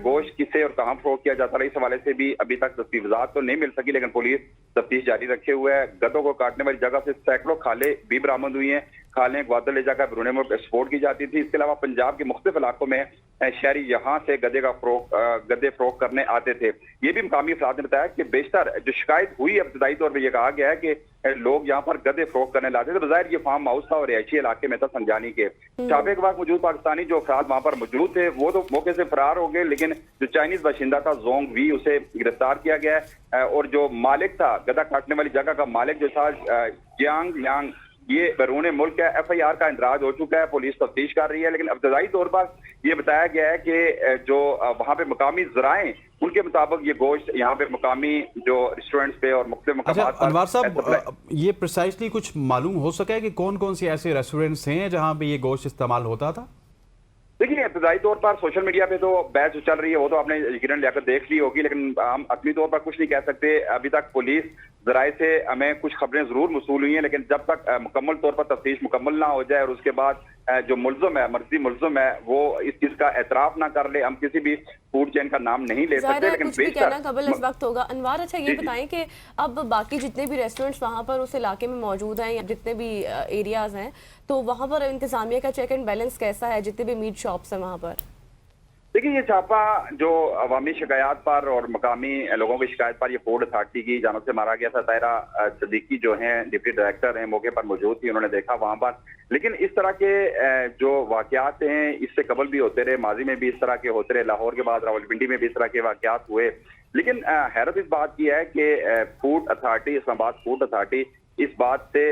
गोश्त किसे और कहां फरोख्त किया जाता है इस हवाले से भी अभी तक तस्दीक़ात तो नहीं मिल सकी, लेकिन पुलिस तफ्तीश जारी रखे हुए है। गधों को काटने वाली जगह से सैकड़ों खाले भी बरामद हुई हैं। खालें ग्वादर ले जाकर बैरून मुल्क एक्सपोर्ट की जाती थी। इसके अलावा पंजाब के मुख्तलिफ इलाकों में शहरी यहाँ से गधे फरोख्त करने आते थे। ये भी मुकामी अफराद ने बताया कि बेशतर जो शिकायत हुई इब्तदाई तौर पर यह कहा गया है कि लोग यहाँ पर गधे फरोख्त करने लाते थे। बज़ाहिर ये फार्म हाउस था और रिहायशी इलाके में था संजानी के। छापे के बाद मौजूद पाकिस्तानी जो अफराद वहाँ पर मौजूद थे वो तो मौके से फरार हो गए, लेकिन जो चाइनीज बाशिंदा था जोंग वी, उसे गिरफ्तार किया गया है। और जो मालिक था, गधा काटने वाली जगह का मालिक जो था जियांग यांग, ये बैरून मुल्क है। FIR का इंदराज हो चुका है, पुलिस तफ्तीश कर रही है। लेकिन इब्तदाई तौर पर यह बताया गया है कि जो वहाँ पे मकामी ज़राए उनके मुताबिक ये गोश्त यहाँ पे मकामी जो रेस्टोरेंट्स पे और मुख्तलिफ मकामात पर। अनवार साहब, ये प्रिसाइसली कुछ मालूम हो सका है कि कौन कौन से ऐसे रेस्टोरेंट्स हैं जहाँ पे ये गोश्त इस्तेमाल होता था? देखिए, इब्तदाई तौर पर सोशल मीडिया पे तो बहस चल रही है, वो तो आपने यकीनन लियाकत देख ली होगी, लेकिन हम असली तौर पर कुछ नहीं कह सकते। अभी तक पुलिस जराए से हमें कुछ खबरें जरूर मसूल हुई हैं, लेकिन जब तक मुकम्मल तौर पर तफ्तीश मुकम्मल ना हो जाए और उसके बाद जो मुल्ज़िम है, मर्जी मुल्ज़िम है, वो इस चीज का एतराफ ना कर ले, हम किसी भी फूड चेन का नाम नहीं ले सकते। लेकिन कबल इस वक्त होगा। अनवार, अच्छा ये बताएं कि अब बाकी जितने भी रेस्टोरेंट्स वहाँ पर उस इलाके में मौजूद हैं या जितने भी एरियाज हैं, तो वहाँ पर इंतजामिया का चेक एंड बैलेंस कैसा है, जितने भी मीट शॉप्स हैं वहाँ पर? देखिए, ये छापा जो अवामी शिकायत पर और मकामी लोगों की शिकायत पर ये फूड अथॉरिटी की जानब से मारा गया था। ताहिरा सदीकी जो हैं डिप्टी डायरेक्टर हैं, मौके पर मौजूद थी, उन्होंने देखा वहाँ पर। लेकिन इस तरह के जो वाकयात हैं इससे कबल भी होते रहे, माजी में भी इस तरह के होते रहे, लाहौर के बाद रावलपिंडी में भी इस तरह के वाकयात हुए। लेकिन हैरत इस बात की है कि food authority, Islamabad food authority इस बात से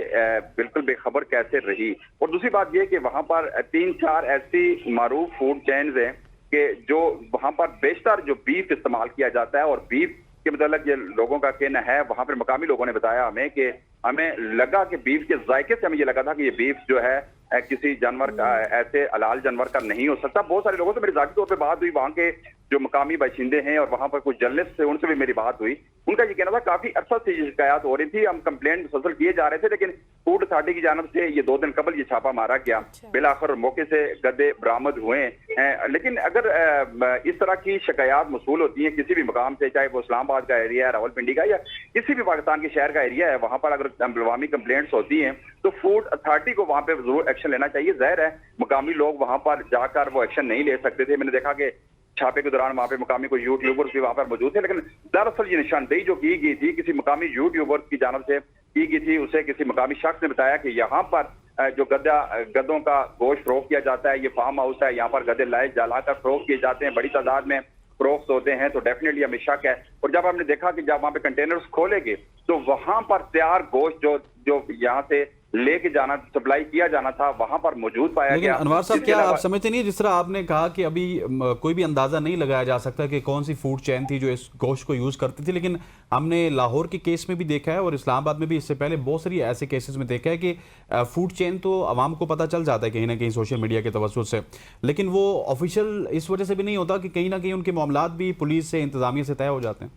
बिल्कुल बेखबर कैसे रही। और दूसरी बात यह कि वहाँ पर 3-4 ऐसी मारूफ फूड चेन्स हैं कि जो वहां पर बेशतर जो बीफ इस्तेमाल किया जाता है, और बीफ के मतलब ये लोगों का कहना है, वहां पर मकामी लोगों ने बताया हमें कि हमें लगा कि बीफ के जायके से हमें ये लगा था कि ये बीफ जो है किसी जानवर का, ऐसे हलाल जानवर का नहीं हो सकता। बहुत सारे लोगों से मेरी जाती तौर पे बात हुई, वहां के जो मकामी बाशिंदे हैं और वहां पर कुछ जर्नलिस्ट थे, उनसे भी मेरी बात हुई। उनका ये कहना था काफी अरसा से ये शिकायत हो रही थी, हम कंप्लेंट मुसलसल किए जा रहे थे, लेकिन फूड अथॉरिटी की जानब से ये 2 दिन कबल ये छापा मारा गया। बिलाखिर मौके से गद्दे बरामद हुए हैं। लेकिन अगर इस तरह की शिकायत मसूल होती है किसी भी मकाम से, चाहे वो इस्लामाबाद का एरिया है, रावलपिंडी का, या किसी भी पाकिस्तान के शहर का एरिया है, वहां पर अगर अवामी कंप्लेंट्स होती हैं तो फूड अथॉरिटी को वहां पर जरूर एक्शन लेना चाहिए। जाहिर है मकामी लोग वहां पर जाकर वो एक्शन नहीं ले सकते थे। मैंने देखा कि छापे के दौरान वहां पे मकामी कोई यूट्यूबर्स भी वहां पर मौजूद थे, लेकिन दरअसल ये निशानदेही जो की गई थी किसी मकामी यूट्यूबर्स की जानब से की गई थी। उसे किसी मकामी शख्स ने बताया कि यहाँ पर जो गद्दों का गोश्त फरोख्त किया जाता है, ये फार्म हाउस है, यहाँ पर गद्दे लाए जलाकर फरोख्त किए जाते हैं, बड़ी तादाद में फरोख्त होते हैं, तो डेफिनेटली हमें शक है। और जब हमने देखा कि जब वहां पे कंटेनर्स खोलेंगे तो वहां पर तैयार गोश्त जो यहाँ से लेके जाना, सप्लाई किया जाना था, वहां पर मौजूद पाया लेकिन गया। अनवार साहब, क्या आप समझते नहीं, जिस तरह आपने कहा कि अभी कोई भी अंदाजा नहीं लगाया जा सकता कि कौन सी फूड चेन थी जो इस गोश्त को यूज करती थी, लेकिन हमने लाहौर के केस में भी देखा है और इस्लामाबाद में भी इससे पहले बहुत सारी ऐसे केसेस में देखा है कि फूड चेन तो आवाम को पता चल जाता है कहीं ना कहीं सोशल मीडिया के तवज्जुह से, लेकिन वो ऑफिशियल इस वजह से भी नहीं होता कि कहीं ना कहीं उनके मामलात भी पुलिस से, इंतजामिया से तय हो जाते हैं।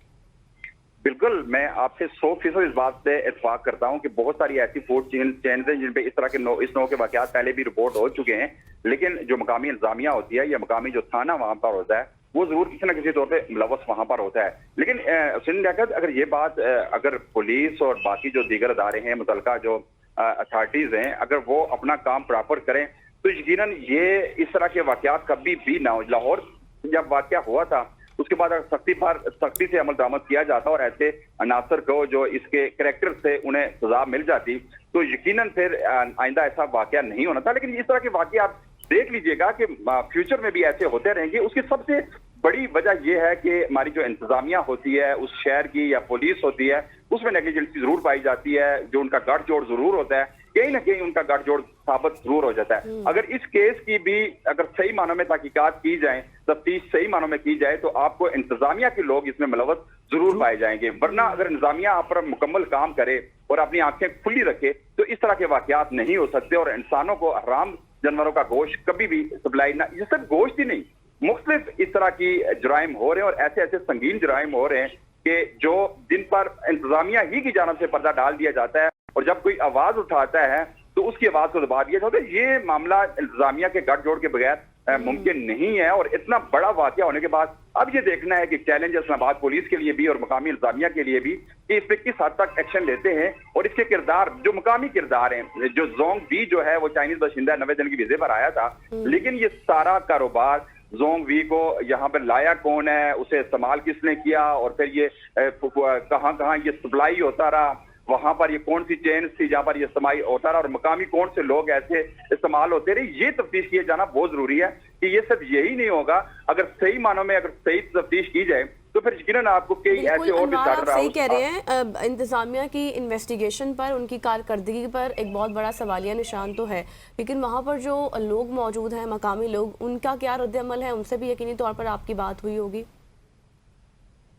बिल्कुल, मैं आपसे 100% इस बात से इत्फाक करता हूं कि बहुत सारी ऐसी फूड चेन हैं जिन पे इस तरह के इस नौ के वाकयात पहले भी रिपोर्ट हो चुके हैं, लेकिन जो मकामी इंतजामिया होती है या मकामी जो थाना वहां पर होता है वो जरूर किसी न किसी तौर पे मुलव्वस वहां पर होता है। लेकिन सुनील लियाकत, अगर ये बात अगर पुलिस और बाकी जो दीगर अदारे हैं, मुतलका जो अथॉरिटीज हैं, अगर वो अपना काम प्रॉपर करें तो यकीनन ये इस तरह के वाकयात कभी भी ना हो। लाहौर जब वाकया हुआ था उसके बाद अगर सख्ती से अमल दरामद किया जाता और ऐसे अनासर को जो इसके कैरेक्टर से उन्हें सजा मिल जाती तो यकीनन फिर आइंदा ऐसा वाकया नहीं होना था। लेकिन इस तरह के वाकये आप देख लीजिएगा कि फ्यूचर में भी ऐसे होते रहेंगे। उसकी सबसे बड़ी वजह यह है कि हमारी जो इंतजामिया होती है उस शहर की या पुलिस होती है उसमें नेग्लिजेंसी जरूर पाई जाती है, जो उनका गठजोड़ जरूर होता है, कहीं ना कहीं उनका गठजोड़ साबित जरूर हो जाता है। अगर इस केस की भी अगर सही मानों में तहकीकात की जाए, तफ्तीश सही मानों में की जाए तो आपको इंतजामिया के लोग इसमें मुलव्वस जरूर पाए जाएंगे। वरना अगर इंतजामिया आप पर मुकम्मल काम करे और अपनी आंखें खुली रखे तो इस तरह के वाकयात नहीं हो सकते और इंसानों को हराम जानवरों का गोश्त कभी भी सप्लाई ना, ये सिर्फ गोश्त ही नहीं, मुख्तलिफ इस तरह की जुराइम हो रहे हैं और ऐसे ऐसे संगीन जुराइम हो रहे हैं कि जो जिन पर इंतजामिया ही की जानब से पर्दा डाल दिया जाता है और जब कोई आवाज उठाता है तो उसकी आवाज को दबा दिया जाता है। ये मामला इंतजामिया के गठजोड़ के बगैर मुमकिन नहीं है। और इतना बड़ा वाकया होने के बाद अब ये देखना है कि चैलेंज इस्लामाबाद पुलिस के लिए भी और मकामी इंतजामिया के लिए भी कि इस पे किस हद तक एक्शन लेते हैं और इसके किरदार, जो मकामी किरदार हैं, जो जोंग वी जो है वो चाइनीज बाशिंदा 90 दिन की वीजे पर आया था, लेकिन ये सारा कारोबार जोंग वी को यहाँ पर लाया कौन है, उसे इस्तेमाल किसने किया और फिर ये कहाँ कहाँ ये सप्लाई होता रहा, वहां पर ये कौन सी चेन थी जहां पर ये इस्तेमाल होता रहा और मकामी कौन से लोग ऐसे इस्तेमाल होते रहे, ये तफ्तीश किए जाना बहुत जरूरी है। कि ये सिर्फ यही नहीं होगा, अगर सही मानों में अगर सही तफ्तीश की जाए तो फिर यकीनन आपको कई ऐसे और भी आप सही कह रहे हैं। इंतजामिया की इन्वेस्टिगेशन पर, उनकी कारकर्दगी पर एक बहुत बड़ा सवालिया निशान तो है, लेकिन वहाँ पर जो लोग मौजूद हैं, मकामी लोग, उनका क्या रद्द-ए-अमल है, उनसे भी यकीनी तौर पर आपकी बात हुई होगी।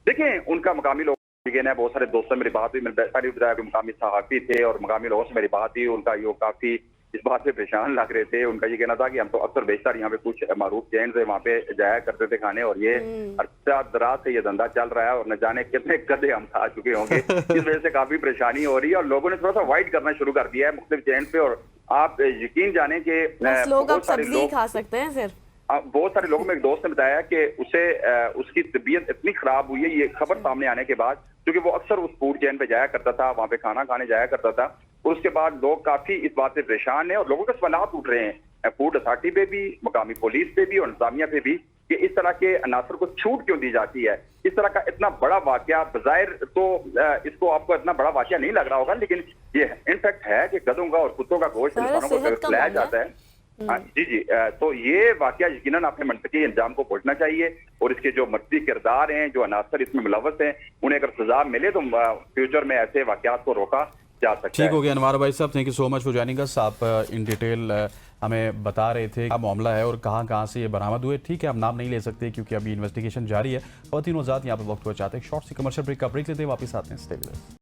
देखिए, उनका मकामी लोग है, बहुत सारे दोस्तों मेरी बात हुई, मैंने सारी बताया कि मकामी सहाफी थे और मकामी लोगों से मेरी बात हुई, उनका ये काफी इस बात से परेशान लग रहे थे। उनका ये कहना था कि हम तो अक्सर बेशतर यहाँ पे कुछ मारूफ चैन से वहाँ पे जाया करते थे खाने और ये अरसा दराज से ये धंधा चल रहा है और न जाने कितने गधे हम खा चुके होंगे। इस वजह से काफी परेशानी हो रही है और लोगों ने थोड़ा सा अवॉइड करना शुरू कर दिया है मुख्तलिफ चैन पे। और आप यकीन जाने के लोग अब सब्जी खा सकते हैं सिर्फ। बहुत सारे लोगों में, एक दोस्त ने बताया कि उसे उसकी तबीयत इतनी खराब हुई है ये खबर सामने आने के बाद, क्योंकि वो अक्सर उस फूड चेन पे जाया करता था, वहां पे खाना खाने जाया करता था और उसके बाद लोग काफी इस बात से परेशान हैं और लोगों के सवालात उठ रहे हैं फूड अथॉरिटी पे भी, मकामी पुलिस पे भी और इंतजामिया पे भी कि इस तरह के अनासर को छूट क्यों दी जाती है। इस तरह का इतना बड़ा वाकया बजाहिर तो इसको आपको इतना बड़ा वाकया नहीं लग रहा होगा, लेकिन ये इनफैक्ट है कि गधों का और कुत्तों का गोश्त इंसानों को खिलाया जाता है। जी जी, तो ये वाकया यकीनन अपने मंतकी अंजाम को पहुंचना चाहिए और इसके जो मर्दी किरदार हैं, जो अनासर इसमें मुलव्वस हैं, उन्हें अगर सजा मिले तो फ्यूचर में ऐसे वाकयात को रोका जा सकता है। ठीक हो गया अनवार भाई साहब, thank you so much for joining us. आप इन डिटेल हमें बता रहे थे क्या मामला है और कहाँ कहाँ से ये बरामद हुए। ठीक है, हम नाम नहीं ले सकते क्योंकि अभी इन्वेस्टिगेशन जारी है। और तीनों ज़ात यहाँ पर वक्त बचाते हैं। शॉर्ट सी कमर्शियल ब्रेक का ब्रेक लेते हैं, वापस आते हैं। Stay with us.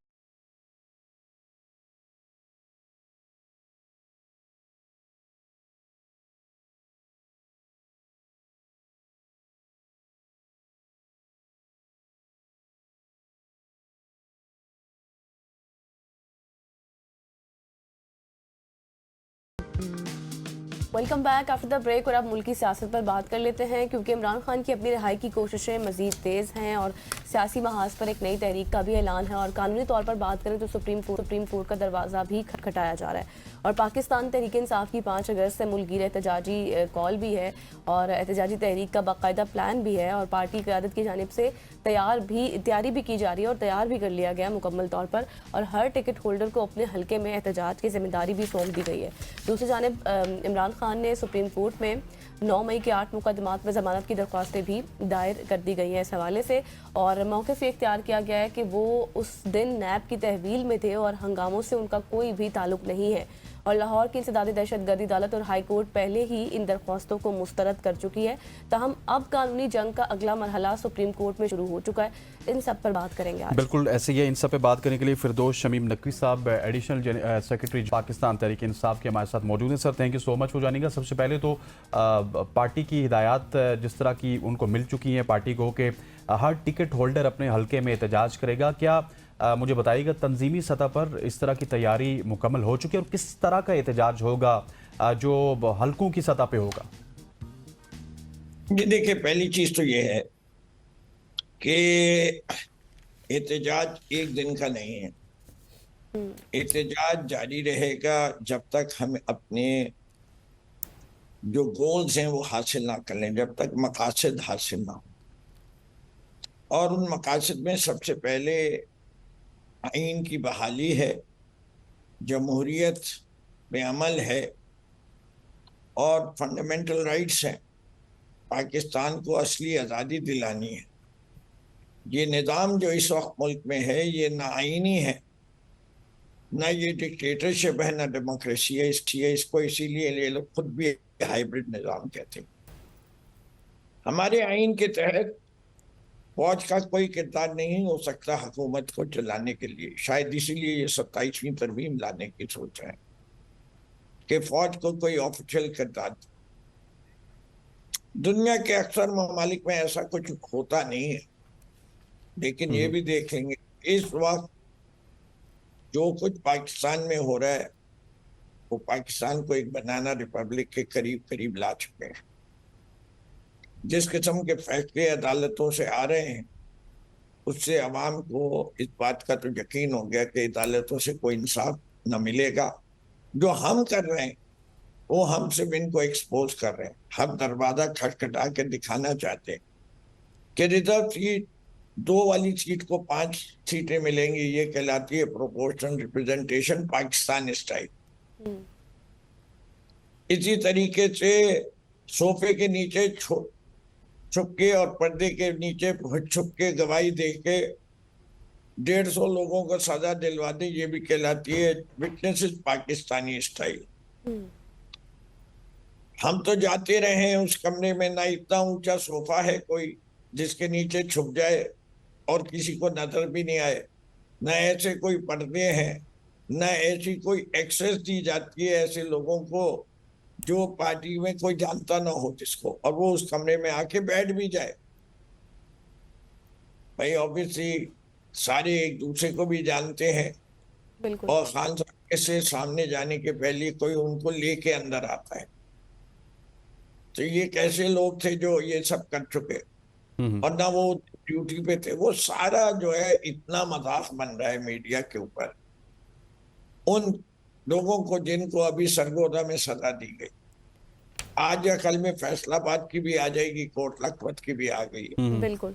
Welcome back after the break. और अब मुल्क की सियासत पर बात कर लेते हैं, क्योंकि इमरान खान की अपनी रिहाई की कोशिशें मज़ीद तेज़ हैं और सियासी महाज पर एक नई तहरीक का भी ऐलान है। और कानूनी तौर पर बात करें तो सुप्रीम कोर्ट का दरवाज़ा भी खटखटाया जा रहा है। और पाकिस्तान तहरीक इंसाफ की 5 अगस्त से मुल्कगीर एहतजाजी कॉल भी है और एहतजाजी तहरीक का बाकायदा प्लान भी है और पार्टी क़यादत की जानिब से तैयारी भी की जा रही है और तैयार भी कर लिया गया मुकम्मल तौर पर। और हर टिकट होल्डर को अपने हल्के में एहतजाज की जिम्मेदारी भी सौंप दी गई है। दूसरी जानिब इमरान खान ने सुप्रीम कोर्ट में 9 मई के 8 मुकदमात में ज़मानत की दरख्वास्तें भी दायर कर दी गई हैं इस हवाले से। और मौक़िफ़ ये इख्तियार किया गया है कि वो उस दिन नैब की तहवील में थे और हंगामों से उनका कोई भी ताल्लुक़ नहीं है। और लाहौर की इंसदादी दहशतगर्दी अदालत और हाई कोर्ट पहले ही इन दरख्वास्तों को मुस्तरद कर चुकी है। ताहम अब कानूनी जंग का अगला मरहला सुप्रीम कोर्ट में शुरू हो चुका है। इन सब पर बात करेंगे आज। बिल्कुल ऐसे ही है। इन सब पे बात करने के लिए फिरदौस शमीम नकवी साहब, एडिशनल सेक्रेटरी पाकिस्तान तहरीक इंसाफ के हमारे साथ मौजूद हैं। Sir, thank you so much for joining us. सबसे पहले तो पार्टी की हिदायत जिस तरह की उनको मिल चुकी हैं पार्टी को कि हर टिकट होल्डर अपने हल्के में एहतजाज करेगा, क्या मुझे बताइएगा तंजीमी सतह पर इस तरह की तैयारी मुकम्मल हो चुकी है और किस तरह का एहतजाज होगा जो हल्कों की सतह पे होगा? जी देखिए, पहली चीज तो ये है कि एहतजाज एक दिन का नहीं है। एहतजाज जारी रहेगा जब तक हम अपने जो गोल्स हैं वो हासिल ना कर लें, जब तक मकासद हासिल ना हो। और उन मकासद में सबसे पहले आइन की बहाली है, जमहूरियत में अमल है और फंडामेंटल राइट्स हैं। पाकिस्तान को असली आज़ादी दिलानी है। ये निज़ाम जो इस वक्त मुल्क में है ये ना आइनी है, ना ये डिक्टेटरशिप है, ना डेमोक्रेसी है। इसको इसीलिए ये लोग खुद भी हाइब्रिड निज़ाम कहते हैं। हमारे आइन के तहत फौज का कोई किरदार नहीं हो सकता हुकूमत को चलाने के लिए। शायद इसीलिए ये 27वीं तरमीम लाने की सोच है कि फौज को कोई ऑफिशियल किरदार। दुनिया के अक्सर ममालिक में ऐसा कुछ होता नहीं है, लेकिन ये भी देखेंगे इस वक्त जो कुछ पाकिस्तान में हो रहा है वो पाकिस्तान को एक बनाना रिपब्लिक के करीब करीब ला चुके हैं। जिस किस्म के फैसले अदालतों से आ रहे हैं उससे अवाम को इस बात का तो यकीन हो गया कि अदालतों से कोई इंसाफ न मिलेगा। जो हम कर रहे हैं वो हम सिर्फ इनको एक्सपोज कर रहे हैं। हम दरवाजा खटखटा के दिखाना चाहते हैं कि रिजर्व सीट 2 वाली सीट को 5 सीटें मिलेंगी। ये कहलाती है प्रोपोर्शनल रिप्रेजेंटेशन पाकिस्तान स्टाइल। इसी तरीके से सोफे के नीचे छुप के और पर्दे के नीचे छुप के गवाही दे के 150 लोगों को सजा दिलवा दे, ये भी कहलाती है विटनेसेस पाकिस्तानी स्टाइल। हम तो जाते रहे हैं उस कमरे में, ना इतना ऊंचा सोफा है कोई जिसके नीचे छुप जाए और किसी को नजर भी नहीं आए, ना ऐसे कोई पर्दे हैं, ना ऐसी कोई एक्सेस दी जाती है ऐसे लोगों को जो पार्टी में कोई जानता ना हो जिसको, और वो उस कमरे में आके बैठ भी जाए। भाई ऑब्वियसली सारे एक दूसरे को भी जानते हैं और खान साहब से सामने जाने के पहले कोई उनको लेके अंदर आता है। तो ये कैसे लोग थे जो ये सब कर चुके और ना वो ड्यूटी पे थे। वो सारा जो है इतना मजाक बन रहा है मीडिया के ऊपर उन लोगों को जिनको अभी सरगोदा में सजा दी गई। आज या कल में फैसलाबाद की भी आ जाएगी, कोट लखपत की भी आ गई है। बिल्कुल।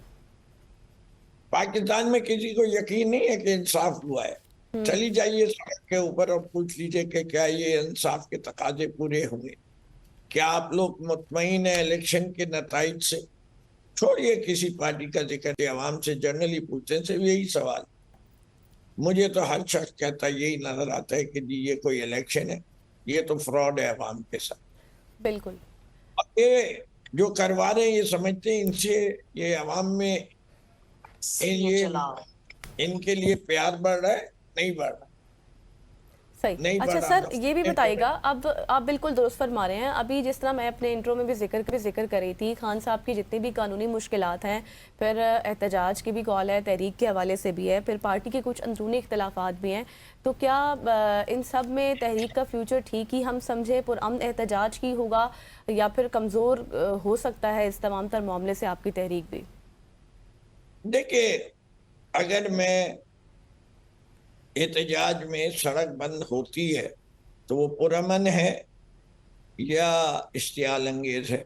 पाकिस्तान में किसी को यकीन नहीं है कि इंसाफ हुआ है। चली जाइए सड़क के ऊपर और पूछ लीजिए कि क्या ये इंसाफ के तकाजे पूरे हुए, क्या आप लोग मुतमईन है इलेक्शन के नताइज से। छोड़िए किसी पार्टी का जिक्र, आवाम से जनरली पूछने से यही सवाल। मुझे तो हर शख्स कहता यही नजर आता है कि जी ये कोई इलेक्शन है, ये तो फ्रॉड है अवाम के साथ। बिल्कुल। ये जो करवा रहे हैं ये समझते हैं इनसे ये अवाम में ये इनके लिए प्यार बढ़ रहा है, नहीं बढ़ रहा। सही। नहीं अच्छा बढ़ा सर, ये भी बताइएगा, अब आप बिल्कुल दुरुस्त फरमा रहे हैं। अभी जिस तरह मैं अपने इंट्रो में भी जिक्र कर रही थी, खान साहब की जितनी भी कानूनी मुश्किलात हैं, फिर एहतजाज की भी कॉल है, तहरीक के हवाले से भी है, फिर पार्टी के कुछ अंदरूनी इख्तलाफात भी हैं, तो क्या इन सब में तहरीक का फ्यूचर ठीक ही हम समझे पुरअमन एहतजाज की होगा, या फिर कमज़ोर हो सकता है इस तमाम तर मामले से आपकी तहरीक भी? देखिए, अगर मैं एहतजाज में सड़क बंद होती है तो वो पुरअमन है या इश्तियाल अंगेज है,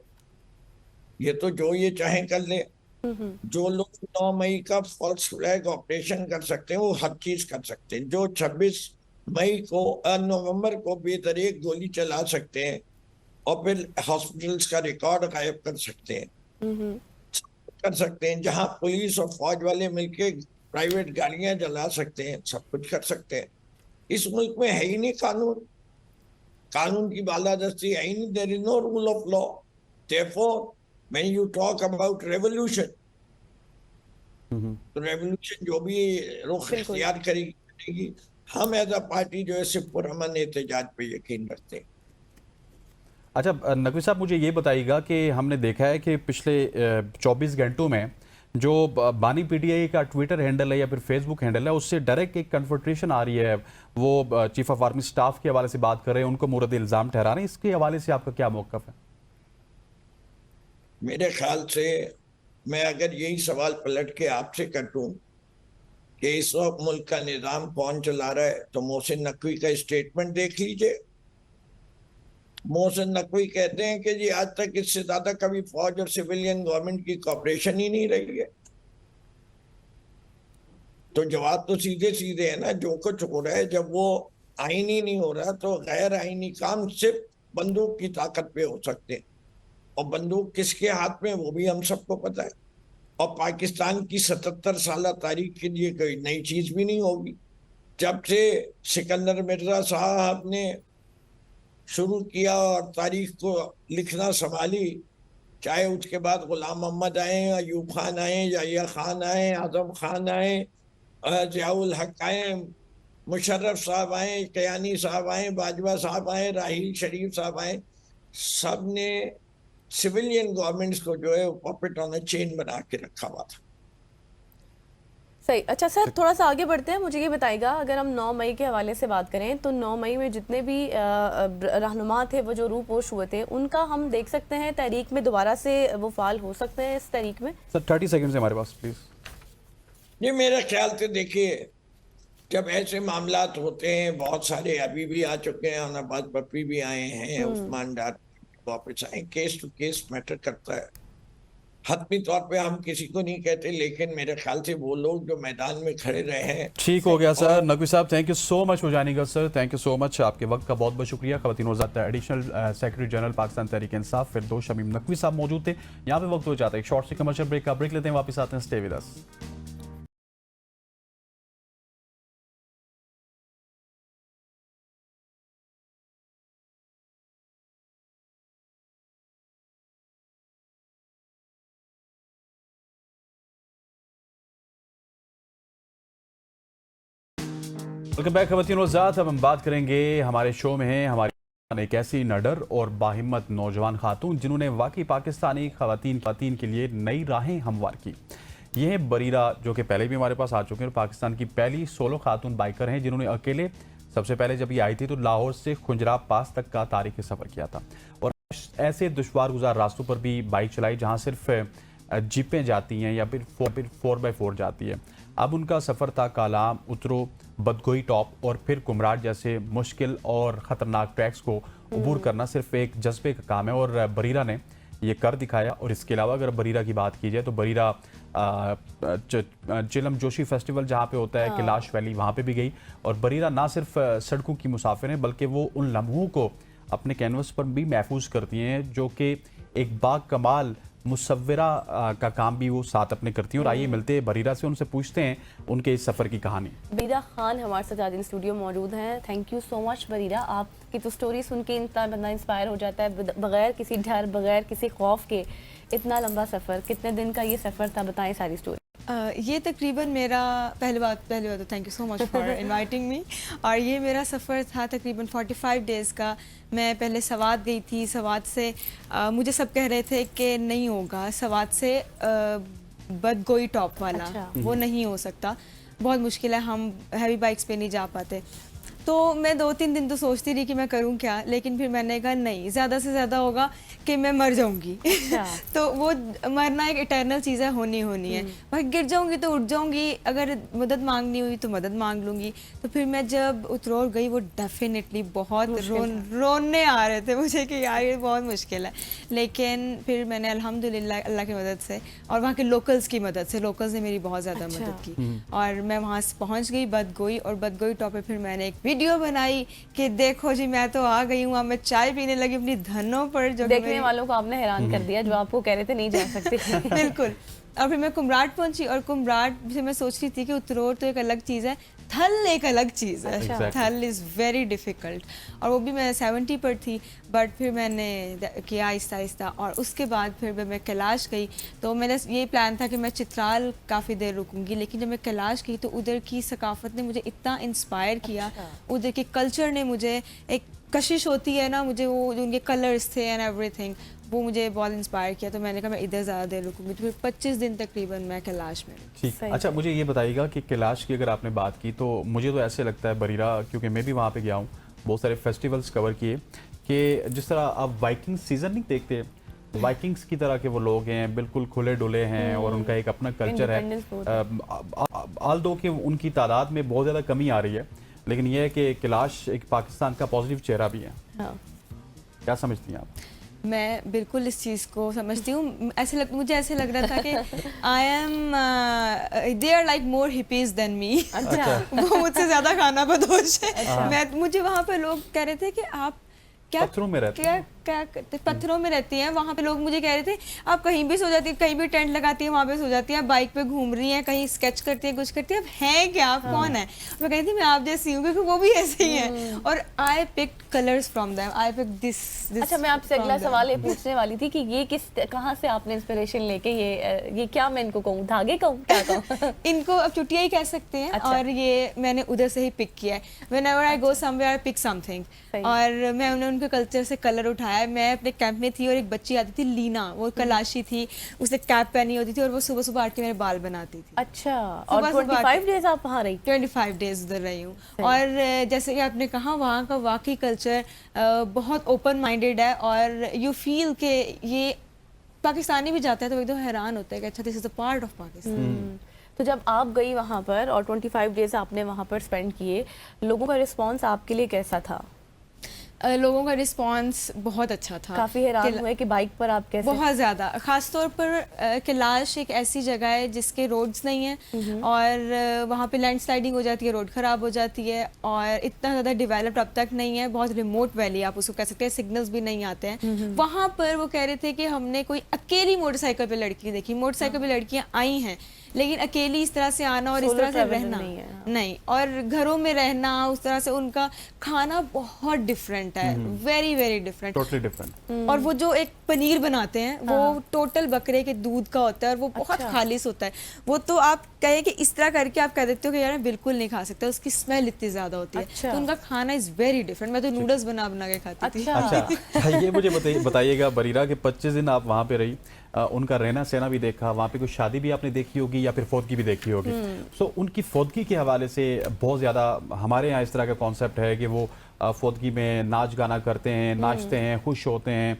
ये तो जो ये चाहे कर ले। जो लोग 9 मई का फॉल्स फ्लैग ऑपरेशन कर सकते हैं वो हर चीज कर सकते हैं। जो 26 मई को नवंबर को बेतरीक गोली चला सकते हैं और फिर हॉस्पिटल्स का रिकॉर्ड गायब कर सकते हैं, कर सकते हैं। जहां पुलिस और फौज वाले मिलके प्राइवेट गाड़ियां जला सकते हैं, सब कुछ कर सकते हैं। इस मुल्क में है ही नहीं कानून, कानून की बालादस्ती है ही नहीं। There is no rule of law. Therefore when you talk about revolution, तो रेवोल्यूशन जो भी रुख बिल्कुल। इख्तियार करेगी, हम एज अ पार्टी जो है सिर्फ पुरअमन एहतजाज पे यकीन रखते हैं। अच्छा नकवी साहब, मुझे ये बताइएगा कि हमने देखा है कि पिछले 24 घंटों में जो बानी पीटीआई का ट्विटर हैंडल है या फिर फेसबुक हैंडल है, उससे डायरेक्ट एक कन्फ्रंटेशन आ रही है। वो चीफ ऑफ आर्मी स्टाफ के हवाले से बात कर रहे हैं, उनको मुर्द इल्ज़ाम ठहरा रहे हैं। इसके हवाले से आपका क्या मौक़िफ़ है? मेरे ख्याल से मैं अगर यही सवाल पलट के आपसे कर दूं कि इस वक्त मुल्क का निजाम कौन चला रहा है, तो मोहसिन नकवी का स्टेटमेंट देख लीजिए। मोहसिन नकवी कहते हैं कि जी आज तक इससे ज्यादा कभी फौज और सिविलियन गवर्नमेंट की कॉपरेशन ही नहीं रही है। तो जवाब तो सीधे सीधे है ना, जो कुछ हो रहा है जब वो आईनी नहीं हो रहा तो गैर आईनी काम सिर्फ बंदूक की ताकत पे हो सकते हैं, और बंदूक किसके हाथ में वो भी हम सबको पता है। और पाकिस्तान की 77 साल तारीख के लिए कोई नई चीज भी नहीं होगी। जब से सिकंदर मिर्जा साहब ने शुरू किया और तारीख को लिखना संभाली, चाहे उसके बाद गुलाम मोहम्मद आए, अयूब खान आए, याहिया खान आए, आजम खान आए, जियाउल हक आए, मुशर्रफ साहब आए, कयानी साहब आए, बाजवा साहब आए, राहील शरीफ साहब आए, सब ने सिविलियन गवर्नमेंट्स को जो है पॉपेट ऑन अ चेन बना के रखा हुआ था। सही। अच्छा सर, थोड़ा सा आगे बढ़ते हैं। मुझे ये बताइएगा, अगर हम 9 मई के हवाले से बात करें तो 9 मई में जितने भी रहनुमा थे वो जो रूपोश हुए थे, उनका हम देख सकते हैं तहरीक में दोबारा से वो फाल हो सकते हैं इस तहरीक में? सर 30 सेकंड हमारे पास प्लीज। ये मेरे ख्याल से देखिए, जब ऐसे मामलात होते हैं, बहुत सारे अभी भी आ चुके हैं, अनाबाद पप्पी भी आए हैं, उस्मान डार वापस आए, केस टू केस मैटर करता है। हतमी तौर पे हम किसी को नहीं कहते, लेकिन मेरे ख्याल से वो लोग जो मैदान में खड़े रहे हैं। ठीक हो गया सर। नकवी साहब, thank you so much for joining us sir, thank you so much. आपके वक्त का बहुत बहुत शुक्रिया। ख़वातीन वज़ारत additional secretary general Pakistan Tehreek Insaf फिरदौस शमीम नकवी साहब मौजूद थे। यहाँ पे वक्त हो जाता है एक शॉर्ट से कमर्शियल ब्रेक का। ब्रेक लेते हैं, वापस आते हैं। Stay with us. Welcome back ख़वातीन वज़ारत। अब हम बात करेंगे, हमारे शो में है हमारी एक ऐसी नडर और बाहिम्मत नौजवान खातून जिन्होंने वाकई पाकिस्तानी ख़वातीन के लिए नई राहें हमवार की। ये है बरीरा, जो कि पहले भी हमारे पास आ चुके हैं। पाकिस्तान की पहली सोलो खातून बाइकर हैं जिन्होंने अकेले, सबसे पहले जब ये आई थी तो लाहौर से खुंजराब पास तक का तारीखी सफ़र किया था, और ऐसे दुश्वार गुजार रास्तों पर भी बाइक चलाई जहाँ सिर्फ जीपें जाती हैं या फिर 4x4 जाती है। अब उनका सफ़र था कालाम, उतरो, बदगोई टॉप और फिर कुमराट जैसे मुश्किल और ख़तरनाक ट्रैक्स को अबूर करना सिर्फ एक जज्बे का काम है, और बरीरा ने ये कर दिखाया। और इसके अलावा अगर बरीरा की बात की जाए तो बरीरा चिलम जोशी फेस्टिवल जहाँ पे होता है, कैलाश वैली, वहाँ पे भी गई। और बरीरा ना सिर्फ सड़कों की मुसाफिर हैं, बल्कि वो उन लम्हों को अपने कैनवस पर भी महफूज करती हैं जो कि एक बाकमाल मुसव्विरा का काम भी वो साथ अपने करती हैं। और आइए मिलते हैं बरीरा से, उनसे पूछते हैं उनके इस सफ़र की कहानी। बरीरा खान हमारे साथ आज इन स्टूडियो मौजूद हैं। Thank you so much Bareera. आपकी तो स्टोरी सुन के इंसान बंदा इंस्पायर हो जाता है, बगैर किसी डर, बगैर किसी खौफ के। इतना लंबा सफ़र, कितने दिन का ये सफ़र था, बताएं सारी स्टोरी। ये तकरीबन मेरा पहली बात तो thank you so much for inviting me. और ये मेरा सफ़र था तकरीबन 45 डेज़ का। मैं पहले सवात गई थी। सवात से मुझे सब कह रहे थे कि नहीं होगा, सवात से बदगोई टॉप वाला वो नहीं हो सकता, बहुत मुश्किल है, हम हैवी बाइक्स पे नहीं जा पाते। तो मैं 2-3 दिन तो सोचती रही कि मैं करूं क्या, लेकिन फिर मैंने कहा नहीं, ज़्यादा से ज़्यादा होगा कि मैं मर जाऊंगी। अच्छा। तो वो मरना एक इटर्नल चीज़ है, होनी है। भाई गिर जाऊंगी तो उठ जाऊंगी, अगर मदद मांगनी हुई तो मदद मांग लूंगी। तो फिर मैं जब उतरोर गई, वो डेफिनेटली बहुत रोने आ रहे थे मुझे कि यार ये बहुत मुश्किल है। लेकिन फिर मैंने अल्हम्दुलिल्लाह अल्लाह की मदद से और वहाँ के लोकल्स की मदद से, लोकल्स ने मेरी बहुत ज़्यादा मदद की और मैं वहाँ से पहुँच गई बदगोई। और बदगोई टॉप पे फिर मैंने एक वीडियो बनाई कि देखो जी मैं तो आ गई हूँ। अब मैं चाय पीने लगी अपनी धनों पर, जो देखने वालों को आपने हैरान कर दिया, जो आपको कह रहे थे नहीं जा सकते। बिल्कुल। और फिर मैं कुमराट पहुंची और कुमराट से मैं सोच रही थी कि उतरोर तो एक अलग चीज़ है, थल एक अलग चीज़ है। अच्छा। थल इज़ वेरी डिफ़िकल्ट और वो भी मैं 70 पर थी। बट फिर मैंने किया आहिस्ता आहिस्ता और उसके बाद फिर मैं कैलाश गई। तो मेरा ये प्लान था कि मैं चित्राल काफ़ी देर रुकूंगी, लेकिन जब मैं कैलाश गई तो उधर की सकाफत ने मुझे इतना इंस्पायर किया, उधर के कल्चर ने मुझे, एक कशिश होती है ना, मुझे वो जो उनके कलर्स थे एंड एवरीथिंग, वो मुझे बहुत इंस्पायर किया। तो मैंने कहा मैं इधर ज़्यादा देर रुकूंगी। तो फिर 25 दिन तकरीबन मैं कैलाश में रुकी। ठीक। अच्छा, मुझे ये बताइएगा कि कैलाश की अगर आपने बात की तो मुझे तो ऐसे लगता है बरीरा, क्योंकि मैं भी वहाँ पे गया हूँ, बहुत सारे फेस्टिवल्स कवर किए, कि जिस तरह आप वाइकिंग सीजन नहीं देखते, वाइकिंग्स की तरह के वो लोग हैं, बिल्कुल खुले डुले हैं और उनका एक अपना कल्चर है। आल दो कि उनकी तादाद में बहुत ज़्यादा कमी आ रही है, लेकिन यह है कि कैलाश एक पाकिस्तान का पॉजिटिव चेहरा भी है। क्या समझती हैं आप? मैं बिल्कुल इस चीज़ को समझती हूँ। मुझे ऐसे लग रहा था कि I am they are like more hippies than me. अच्छा। वो मुझसे ज़्यादा खाना बदोश है। मुझे वहाँ पे लोग कह रहे थे कि आप क्या पत्थरों में रहते हैं? क्या करते, पत्थरों में रहती हैं। वहाँ पे लोग मुझे कह रहे थे आप कहीं भी सो जाती है, कहीं भी टेंट लगाती है वहाँ पे सो जाती है, बाइक पे घूम रही हैं, कहीं स्केच करती है, कुछ करती है, अब हैं क्या, आप कौन है? मैं कहती थी मैं आप जैसी हूँ, क्योंकि वो भी ऐसे ही हैं। और I picked colours from them, I picked this. अच्छा, मैं आपसे अगला सवाल ये पूछने वाली थी कि ये कहाँ से आपने इंस्पिरेशन लेके ये क्या मैं इनको कहूँ, धागे कहूँ, क्या कहूँ? इनको अब चुटिया ही कह सकते हैं। अच्छा। और ये मैंने उधर से ही पिक किया है। Whenever I go somewhere I pick something. और मैं उनके कल्चर से कलर उठाया। मैं अपने कैंप में थी और एक बच्ची आती थी लीना, वो कलाशी थी, उसने कैप पहनी होती थी और वो सुबह सुबह आके के मेरे बाल बनाती थी। अच्छा। और 25 डेज आप वहाँ रही? 25 डेज उधर रही हूँ। और जैसे कि आपने कहा, वहाँ का वाकई कल्चर बहुत ओपन माइंडेड है और यू फील के ये पाकिस्तानी भी जाता है तो एकदम हैरान होता है कि अच्छा this is a part of Pakistan. तो जब आप गई वहाँ पर और 25 डेज आपने वहाँ पर स्पेंड किए, लोगों का रिस्पांस आपके लिए कैसा था? लोगों का रिस्पांस बहुत अच्छा था। काफ़ी हैरान हुए कि बाइक पर आप कैसे? बहुत ज़्यादा। ख़ासतौर पर कैलाश एक ऐसी जगह है जिसके रोड्स नहीं हैं और वहाँ पे लैंडस्लाइडिंग हो जाती है, रोड ख़राब हो जाती है और इतना ज़्यादा डेवलप्ड अब तक नहीं है। बहुत रिमोट वैली आप उसको कह सकते हैं, सिग्नल्स भी नहीं आते हैं। वहाँ पर वो कह रहे थे कि हमने कोई अकेली मोटरसाइकिल पर लड़की देखी। मोटरसाइकिल पर लड़कियाँ आई हैं, लेकिन अकेली इस तरह से आना और इस तरह से रहना नहीं, और घरों में रहना उस तरह से, उनका खाना बहुत डिफरेंट है, very very different, totally different. और वो जो एक पनीर बनाते हैं वो टोटल बकरे के दूध का होता है और वो बहुत खालिश होता है। वो तो आप कहें कि इस तरह करके आप कह देते हो कि यार मैं बिल्कुल नहीं खा सकता, उसकी स्मेल इतनी ज्यादा होती है। तो उनका खाना इज वेरी डिफरेंट। मैं तो नूडल्स बना बना के खाती थी। अच्छा, ये मुझे बताइएगा बरीरा के 25 दिन आप वहाँ पे रही, उनका रहना सहना भी देखा, वहाँ पे कोई शादी भी आपने देखी होगी या फिर फौदगी भी देखी होगी। सो उनकी फौदगी के हवाले से बहुत ज़्यादा हमारे यहाँ इस तरह का कॉन्सेप्ट है कि वो फौदगी में नाच गाना करते हैं, नाचते हैं, खुश होते हैं,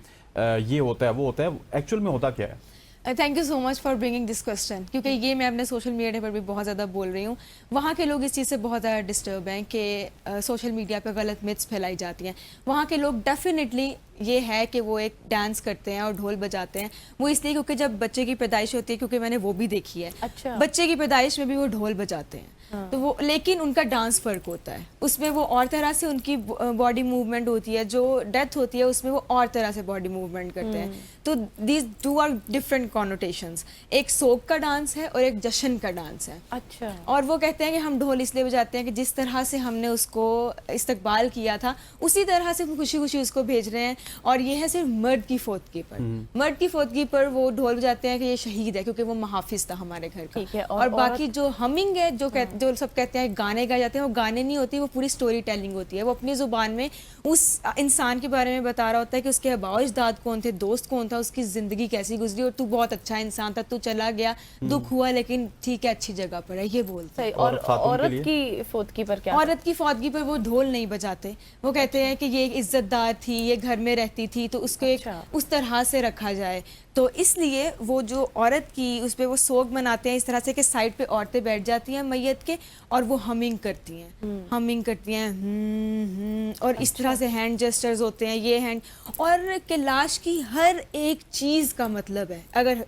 ये होता है वो होता है। एक्चुअल में होता क्या है? Thank you so much for bringing this question, क्योंकि ये मैं अपने सोशल मीडिया पर भी बहुत ज़्यादा बोल रही हूँ। वहाँ के लोग इस चीज़ से बहुत ज़्यादा डिस्टर्ब हैं कि सोशल मीडिया पर गलत मिथ्स फैलाई जाती हैं। वहाँ के लोग डेफिनेटली ये है कि वो एक डांस करते हैं और ढोल बजाते हैं, वो इसलिए क्योंकि जब बच्चे की पैदाइश होती है, क्योंकि मैंने वो भी देखी है। अच्छा। बच्चे की पैदाइश में भी वो ढोल बजाते हैं तो वो लेकिन उनका डांस फर्क होता है, उसमें वो और तरह से उनकी बॉडी मूवमेंट होती है, जो डेथ होती है उसमें वो और तरह से बॉडी मूवमेंट करते हैं। तो these two are different connotations, एक सोग का डांस है और एक जश्न का डांस है। अच्छा। और वो कहते हैं कि हम ढोल इसलिए बजाते हैं कि जिस तरह से हमने उसको इस्तकबाल किया था उसी तरह से हम खुशी खुशी उसको भेज रहे हैं। और ये है सिर्फ मर्द की फौतगी पर, मर्द की फौतगी पर वो ढोल बजाते हैं कि ये शहीद है क्योंकि वो महाफिज था हमारे घर का। ठीक है, और बाकी जो हमिंग है, जो सब कहते हैं गाने गाए जाते हैं, वो गाने नहीं होती, वो पूरी स्टोरी टेलिंग होती है। वो अपनी जुबान में उस इंसान के बारे में बता रहा होता है कि उसके आबाओ अजदाद कौन थे, दोस्त कौन था, उसकी जिंदगी कैसी गुजरी और तू बहुत अच्छा इंसान था, तू चला गया, दुख हुआ लेकिन ठीक है अच्छी जगह पर है, ये बोलते हैं। सही। और खातून के औरत लिए? की फौतगी पर क्या? औरत की फौतगी पर वो ढोल नहीं बजाते, वो कहते हैं कि ये इज्जतदार थी, ये घर में रहती थी, तो उसको एक अच्छा। उस तरह से रखा जाए। तो इसलिए वो जो औरत की उस पर वो सोग मनाते हैं इस तरह से कि साइड पे औरतें बैठ जाती हैं मैयत के और वो हमिंग करती हैं, हमिंग करती हैं और इस तरह से हैंड जेस्चर्स होते हैं, ये हैंड। और कि लाश की हर एक चीज़ का मतलब है, अगर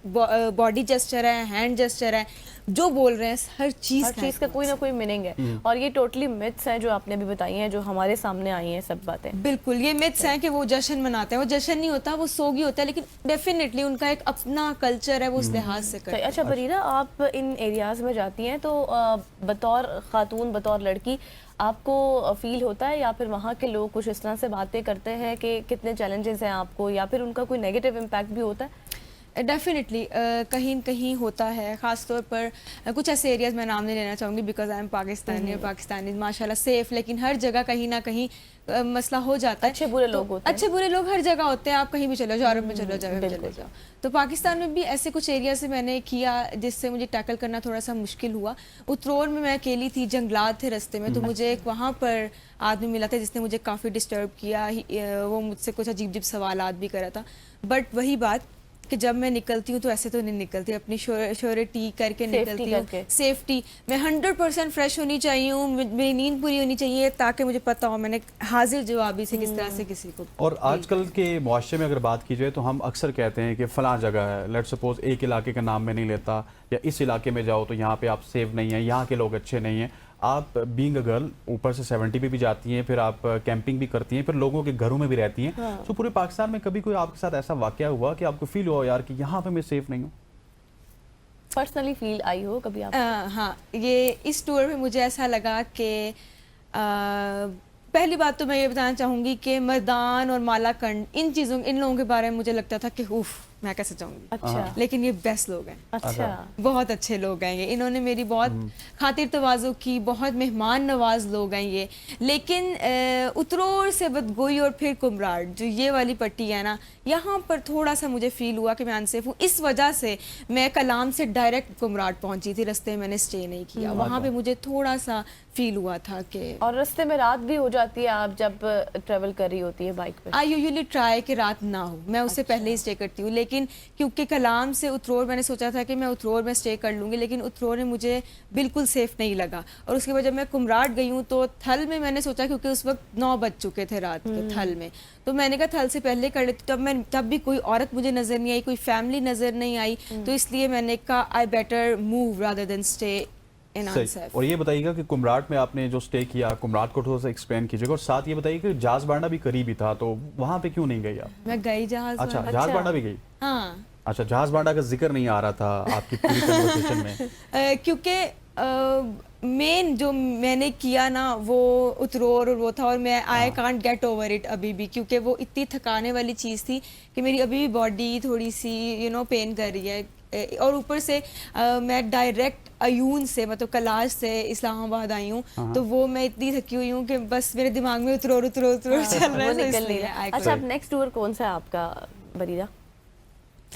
बॉडी जेस्चर है, हैंड जेस्चर है, जो बोल रहे हैं हर चीज़ हर चीज़ का कोई ना कोई मीनिंग है। और ये टोटली मिथ्स हैं जो आपने अभी बताई हैं, जो हमारे सामने आई हैं सब बातें। बिल्कुल ये मिथ्स हैं कि वो जश्न मनाते हैं, वो जश्न नहीं होता, वो सोगी होता है, लेकिन डेफिनेटली उनका एक अपना कल्चर है, वो उस लिहाज से करते हैं। अच्छा बरीरा, आप इन एरियाज़ में जाती हैं तो बतौर खातून, बतौर लड़की आपको फील होता है या फिर वहाँ के लोग कुछ इस तरह से बातें करते हैं कि कितने चैलेंजेस हैं आपको, या फिर उनका कोई नेगेटिव इम्पैक्ट भी होता है? डेफिनेटली कहीं न कहीं होता है, ख़ास तौर पर कुछ ऐसे एरियाज़ मैं नाम नहीं लेना चाहूँगी बिकॉज आई एम पाकिस्तानी, और पाकिस्तानी माशाल्लाह सेफ़, लेकिन हर जगह कहीं ना कहीं मसला हो जाता है। अच्छे बुरे लोग होते हैं। अच्छे बुरे लोग हर जगह होते हैं, आप कहीं भी चलो जाओ, अरब में चलो जाओ, चले जाओ। तो पाकिस्तान में भी ऐसे कुछ एरिया से मैंने किया जिससे मुझे टैकल करना थोड़ा सा मुश्किल हुआ। उतरोर में मैं अकेली थी, जंगलात थे रास्ते में, तो मुझे एक वहाँ पर आदमी मिला था जिसने मुझे काफ़ी डिस्टर्ब किया। वो मुझसे कुछ अजीब अजीब सवालात भी करा था। बट वही बात कि जब मैं निकलती हूँ तो ऐसे तो नहीं निकलती, अपनी श्योरिटी करके निकलती हूँ, सेफ्टी। मैं 100% फ्रेश होनी चाहिए हूँ, मेरी नींद पूरी होनी चाहिए ताकि मुझे पता हो मैंने हाजिर जवाबी से किस तरह से किसी को। और आजकल के मुआशरे में अगर बात की जाए तो हम अक्सर कहते हैं कि फ़लाँ जगह है, लेट सपोज एक इलाके का नाम मैं नहीं लेता, या इस इलाके में जाओ तो यहाँ पे आप सेफ नहीं हैं, यहाँ के लोग अच्छे नहीं हैं। आप बीइंग अ गर्ल ऊपर से 70 पे भी जाती हैं, फिर आप कैंपिंग भी करती हैं, फिर लोगों के घरों में भी रहती हैं। हाँ। तो पूरे पाकिस्तान में कभी कोई आपके साथ ऐसा वाकया हुआ कि आपको फील हुआ यार कि यहाँ पे मैं सेफ नहीं हूँ? पर्सनली फील आई हो कभी आप? हाँ, ये इस टूर में मुझे ऐसा लगा कि पहली बात तो मैं ये बताना चाहूँगी कि मर्दान और मालाकंड, इन चीज़ों, इन लोगों के बारे में मुझे लगता था कि उफ मैं कैसे जाऊँगी। अच्छा। लेकिन ये बेस्ट लोग हैं। अच्छा। बहुत अच्छे लोग हैं ये, इन्होंने मेरी बहुत खातिर तवाज़ु की, बहुत मेहमान नवाज लोग हैं ये। लेकिन उतरोर से बदगोई और फिर कुमराट, जो ये वाली पट्टी है ना, यहाँ पर थोड़ा सा मुझे फील हुआ कि मैं अनसेफ हूँ। इस वजह से मैं कलाम से डायरेक्ट कुमराट पहुँची थी, रास्ते में मैंने स्टे नहीं किया। वहाँ पे मुझे थोड़ा सा फील हुआ था कि, और रास्ते में रात भी हो जाती है आप जब ट्रेवल कर रही होती है बाइक पे? आई यूजुअली ट्राई कि रात ना हो, मैं उससे पहले ही स्टे करती हूँ। लेकिन क्योंकि कलाम से उतरोर मैंने सोचा था कि मैं उतरोर में स्टे कर लूँगी, लेकिन उतरोर में मुझे बिल्कुल सेफ नहीं लगा। और उसके बाद जब मैं कुमराट गई हूँ तो थल में मैंने सोचा, क्योंकि उस वक्त 9 बज चुके थे रात के थल में, तो मैंने कहा थल से पहले कर लेती। तब भी कोई औरत मुझे नज़र नहीं आई, कोई फैमिली नज़र नहीं आई, तो इसलिए मैंने कहा I better move rather than stay in unsafe. और ये बताइएगा कि कुमराट में आपने जो स्टे किया, कुमराट को थोड़ा सा एक्सप्लेन कीजिएगा, और साथ ये बताइए कि जहाज बांडा भी करीब ही था, तो वहाँ पे क्यों नहीं गई आप? मैं गई जहाज। अच्छा, जहाज बांडा भी गई? हाँ। अच्छा, जहाज बांडा का जिक्र नहीं आ रहा था आपकी पूरी कन्वर्सेशन में? क्योंकि मेन जो मैंने किया ना वो उतरोर और वो था, और मैं I can't get over it अभी भी, क्योंकि वो इतनी थकाने वाली चीज़ थी कि मेरी अभी भी बॉडी थोड़ी सी पेन कर रही है। और ऊपर से मैं डायरेक्ट अयून से, मतलब कलाश से इस्लामाबाद आई हूँ, तो वो मैं इतनी थकी हुई हूँ कि बस मेरे दिमाग में उतरोर चल रहा है, निकल नहीं रहा। अच्छा, अब नेक्स्ट टूर कौन सा है आपका बरीरा?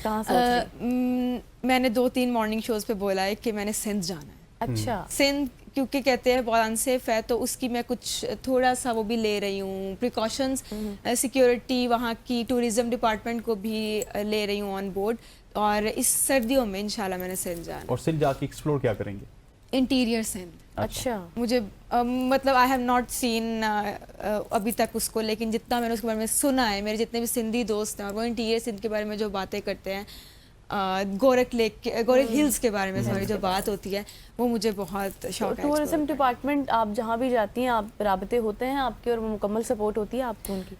कहाँ सोच रही? मैंने 2-3 मॉर्निंग शोज पे बोला है कि मैंने सिंध जाना है। अच्छा। सिंध क्योंकि कहते हैं बहुत अनसेफ है, तो उसकी मैं कुछ थोड़ा सा वो भी ले रही हूँ प्रिकॉशंस, सिक्योरिटी वहाँ की टूरिज्म डिपार्टमेंट को भी ले रही हूँ ऑन बोर्ड। और इस सर्दियों में इंशाल्लाह मैंने सिंध जाना। और सिंध जाके एक्सप्लोर क्या करेंगे? इंटीरियर सिंध। अच्छा। मुझे मतलब आई हैव नॉट सीन अभी तक उसको, लेकिन जितना मैंने उसके बारे में सुना है, मेरे जितने भी सिंधी दोस्त हैं और वो इंटीरियर सिंध के बारे में जो बातें करते हैं, गोरख गोरख हिल्स के बारे में सॉरी जो बात होती है वो मुझे बहुत शौक है। टूरिज्म डिपार्टमेंट आप जहाँ भी जाती हैं आप राबते होते हैं आपकी और मुकम्मल सपोर्ट होती है आपको उनकी?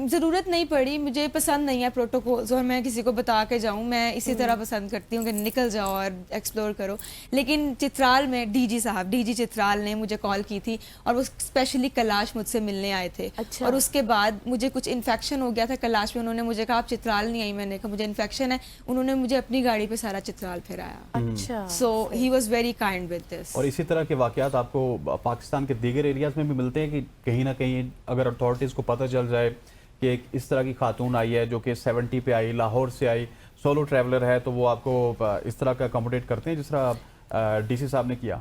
ज़रूरत नहीं पड़ी, मुझे पसंद नहीं है प्रोटोकॉल्स और मैं किसी को बता के जाऊँ, मैं इसी तरह पसंद करती हूँ कि निकल जाओ और एक्सप्लोर करो। लेकिन चित्राल में डीजी चित्राल ने मुझे कॉल की थी और वो स्पेशली कैलाश मुझसे मिलने आए थे। अच्छा। और उसके बाद मुझे कुछ इन्फेक्शन हो गया था कैलाश में, उन्होंने मुझे कहा आप चित्राल नहीं आई, मैंने कहा मुझे इन्फेक्शन है, उन्होंने मुझे अपनी गाड़ी पे सारा चित्राल फिराया। अच्छा। So he was very kind with this. और इसी तरह के वाकयात आपको पाकिस्तान के दीगर एरियाज में भी मिलते हैं कि कहीं ना कहीं अगर अथॉरिटीज़ को पता चल जाए कि एक इस तरह की खातून आई है जो कि 70 पे आई, लाहौर से आई, सोलो ट्रैवलर है, तो वो आपको इस तरह का अकोमोडेट करते हैं जिस तरह डीसी साहब ने किया?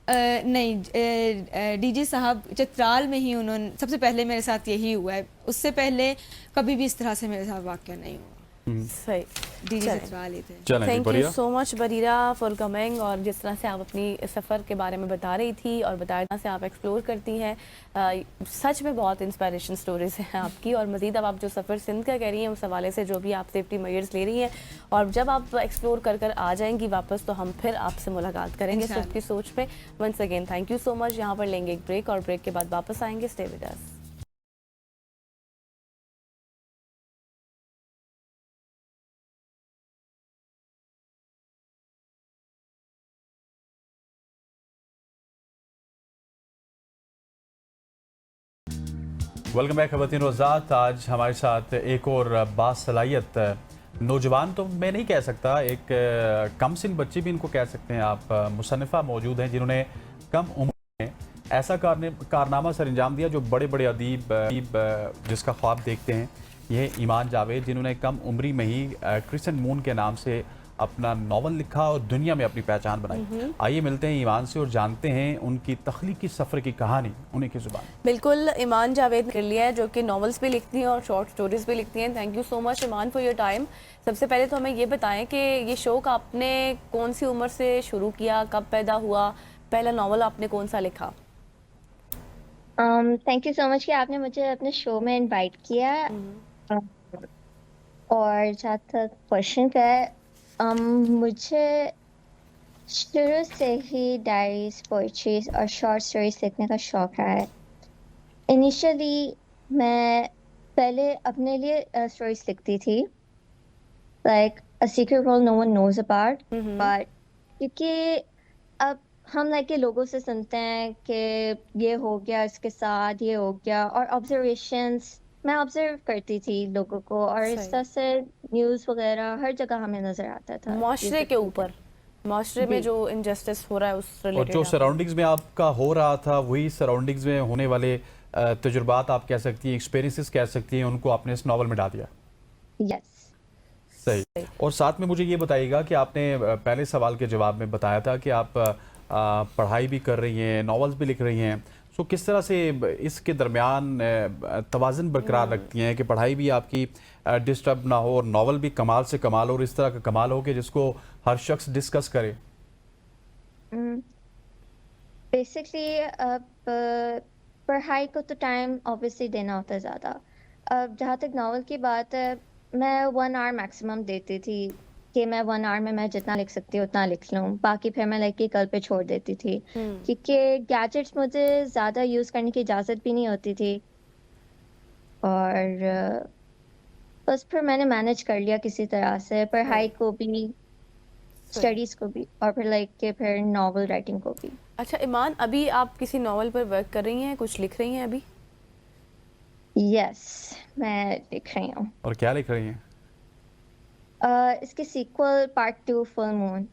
नहीं, डीजी साहब चित्राल में ही उन्होंने सबसे पहले मेरे साथ यही हुआ है, उससे पहले कभी भी इस तरह से मेरे साथ वाकया नहीं हुआ। सही। डीजी चित्राल ही थे। चलें जी, थैंक यू बढ़िया। So much Bareera for coming, और जिस तरह से आप अपनी सफ़र के बारे में बता रही थी और बताया से आप एक्सप्लोर करती हैं, सच में बहुत इंस्पायरेशन स्टोरीज हैं आपकी। और मज़ीद अब आप जो सफ़र सिंध का कह रही हैं उस हवाले से जो भी आप सेफ्टी मेजर्स ले रही हैं, और जब आप एक्सप्लोर कर कर आ जाएंगी वापस तो हम फिर आपसे मुलाकात करेंगे सिर्फ की सोच पे। Once again thank you so much. यहाँ पर लेंगे एक ब्रेक और ब्रेक के बाद वापस आएंगे। Stay with us. Welcome back खवातीन रोज़ात। आज हमारे साथ एक और बासलाहियत नौजवान तो मैं नहीं कह सकता, एक कम सिन बच्ची भी इनको कह सकते हैं आप, मुसन्निफ़ा मौजूद हैं जिन्होंने कम उम्र में ऐसा कारनामा सर अंजाम दिया जो बड़े बड़े अदीब जिसका ख्वाब देखते हैं। यह ईमान जावेद जिन्होंने कम उम्री में ही क्रिसेंट मून के नाम से अपना नावल लिखा और दुनिया में अपनी पहचान बनाई। आइए मिलते हैं ईमान से और जानते हैं उनकी तख्लीकी सफ़र की कहानी उन्हीं की ज़ुबान। बिल्कुल, ईमान जावेद कर लिया है जो कि नॉवेल्स भी लिखती हैं और शॉर्ट स्टोरीज भी लिखती हैं। Thank you so much Iman for your time. सबसे पहले तो हमें ये बताएं कि ये शौक़ आपने कौन सी उम्र से शुरू किया, कब पैदा हुआ, पहला नावल आपने कौन सा लिखा? थैंक यू सो मच कि आपने मुझे अपने शो में इनवाइट किया। और जहाँ तक क्वेश्चन का है, मुझे शुरू से ही डायरीज, पोइट्रीज और शॉर्ट स्टोरीज लिखने का शौक रहा है। इनिशियली मैं पहले अपने लिए स्टोरीज लिखती थी, like a secret world no one knows about, but क्योंकि अब हम लाइक के लोगों से सुनते हैं कि ये हो गया इसके साथ, ये हो गया, और ऑब्जर्वेशंस मैं ऑब्जर्व करती थी लोगों को, और इस तरह से न्यूज़ वगैरह हर जगह हमें नजर आता था माशरे के ऊपर, माशरे में जो इनजस्टिस हो रहा है उस और रिलेटेड। जो सराउंडिंग्स में आपका हो रहा था वही सराउंडिंग्स में होने वाले तजुर्बात आप कह सकती हैं, एक्सपीरियंसेस कह सकती हैं, उनको आपने इस नावल में डाल दिया। यस। सही। और साथ में मुझे ये बताइएगा कि आपने पहले सवाल के जवाब में बताया था कि आप पढ़ाई भी कर रही हैं, नॉवेल्स भी लिख रही हैं, सो किस तरह से इसके दरमियान तवाज़ुन बरकरार रखती हैं कि पढ़ाई भी आपकी डिस्टर्ब ना हो और नावल भी कमाल से कमाल और इस तरह का कमाल हो कि जिसको हर शख्स डिस्कस करे? बेसिकली अब पढ़ाई को तो टाइम ऑब्वियसली देना होता है ज़्यादा। अब जहाँ तक नावल की बात है, मैं 1 आवर मैक्सिमम देती थी कि मैं 1 आवर में मैं जितना लिख सकती हूँ उतना लिख लूँ, बाकी फिर मैं लाइक कल पे छोड़ देती थी, क्योंकि गैजेट्स मुझे ज़्यादा यूज़ करने की इजाज़त भी नहीं होती थी। और बस फिर मैंने मैनेज कर लिया किसी तरह से, पढ़ाई को भी, स्टडीज़ को भी, और फिर लाइक के फिर नावल राइटिंग को भी। अच्छा ईमान, अभी आप किसी नावल पर वर्क कर रही हैं, कुछ लिख रही हैं अभी? यस, मैं लिख रही हूँ। और क्या लिख रही हैं? इसके सीक्वल पार्ट 2 फुल मून,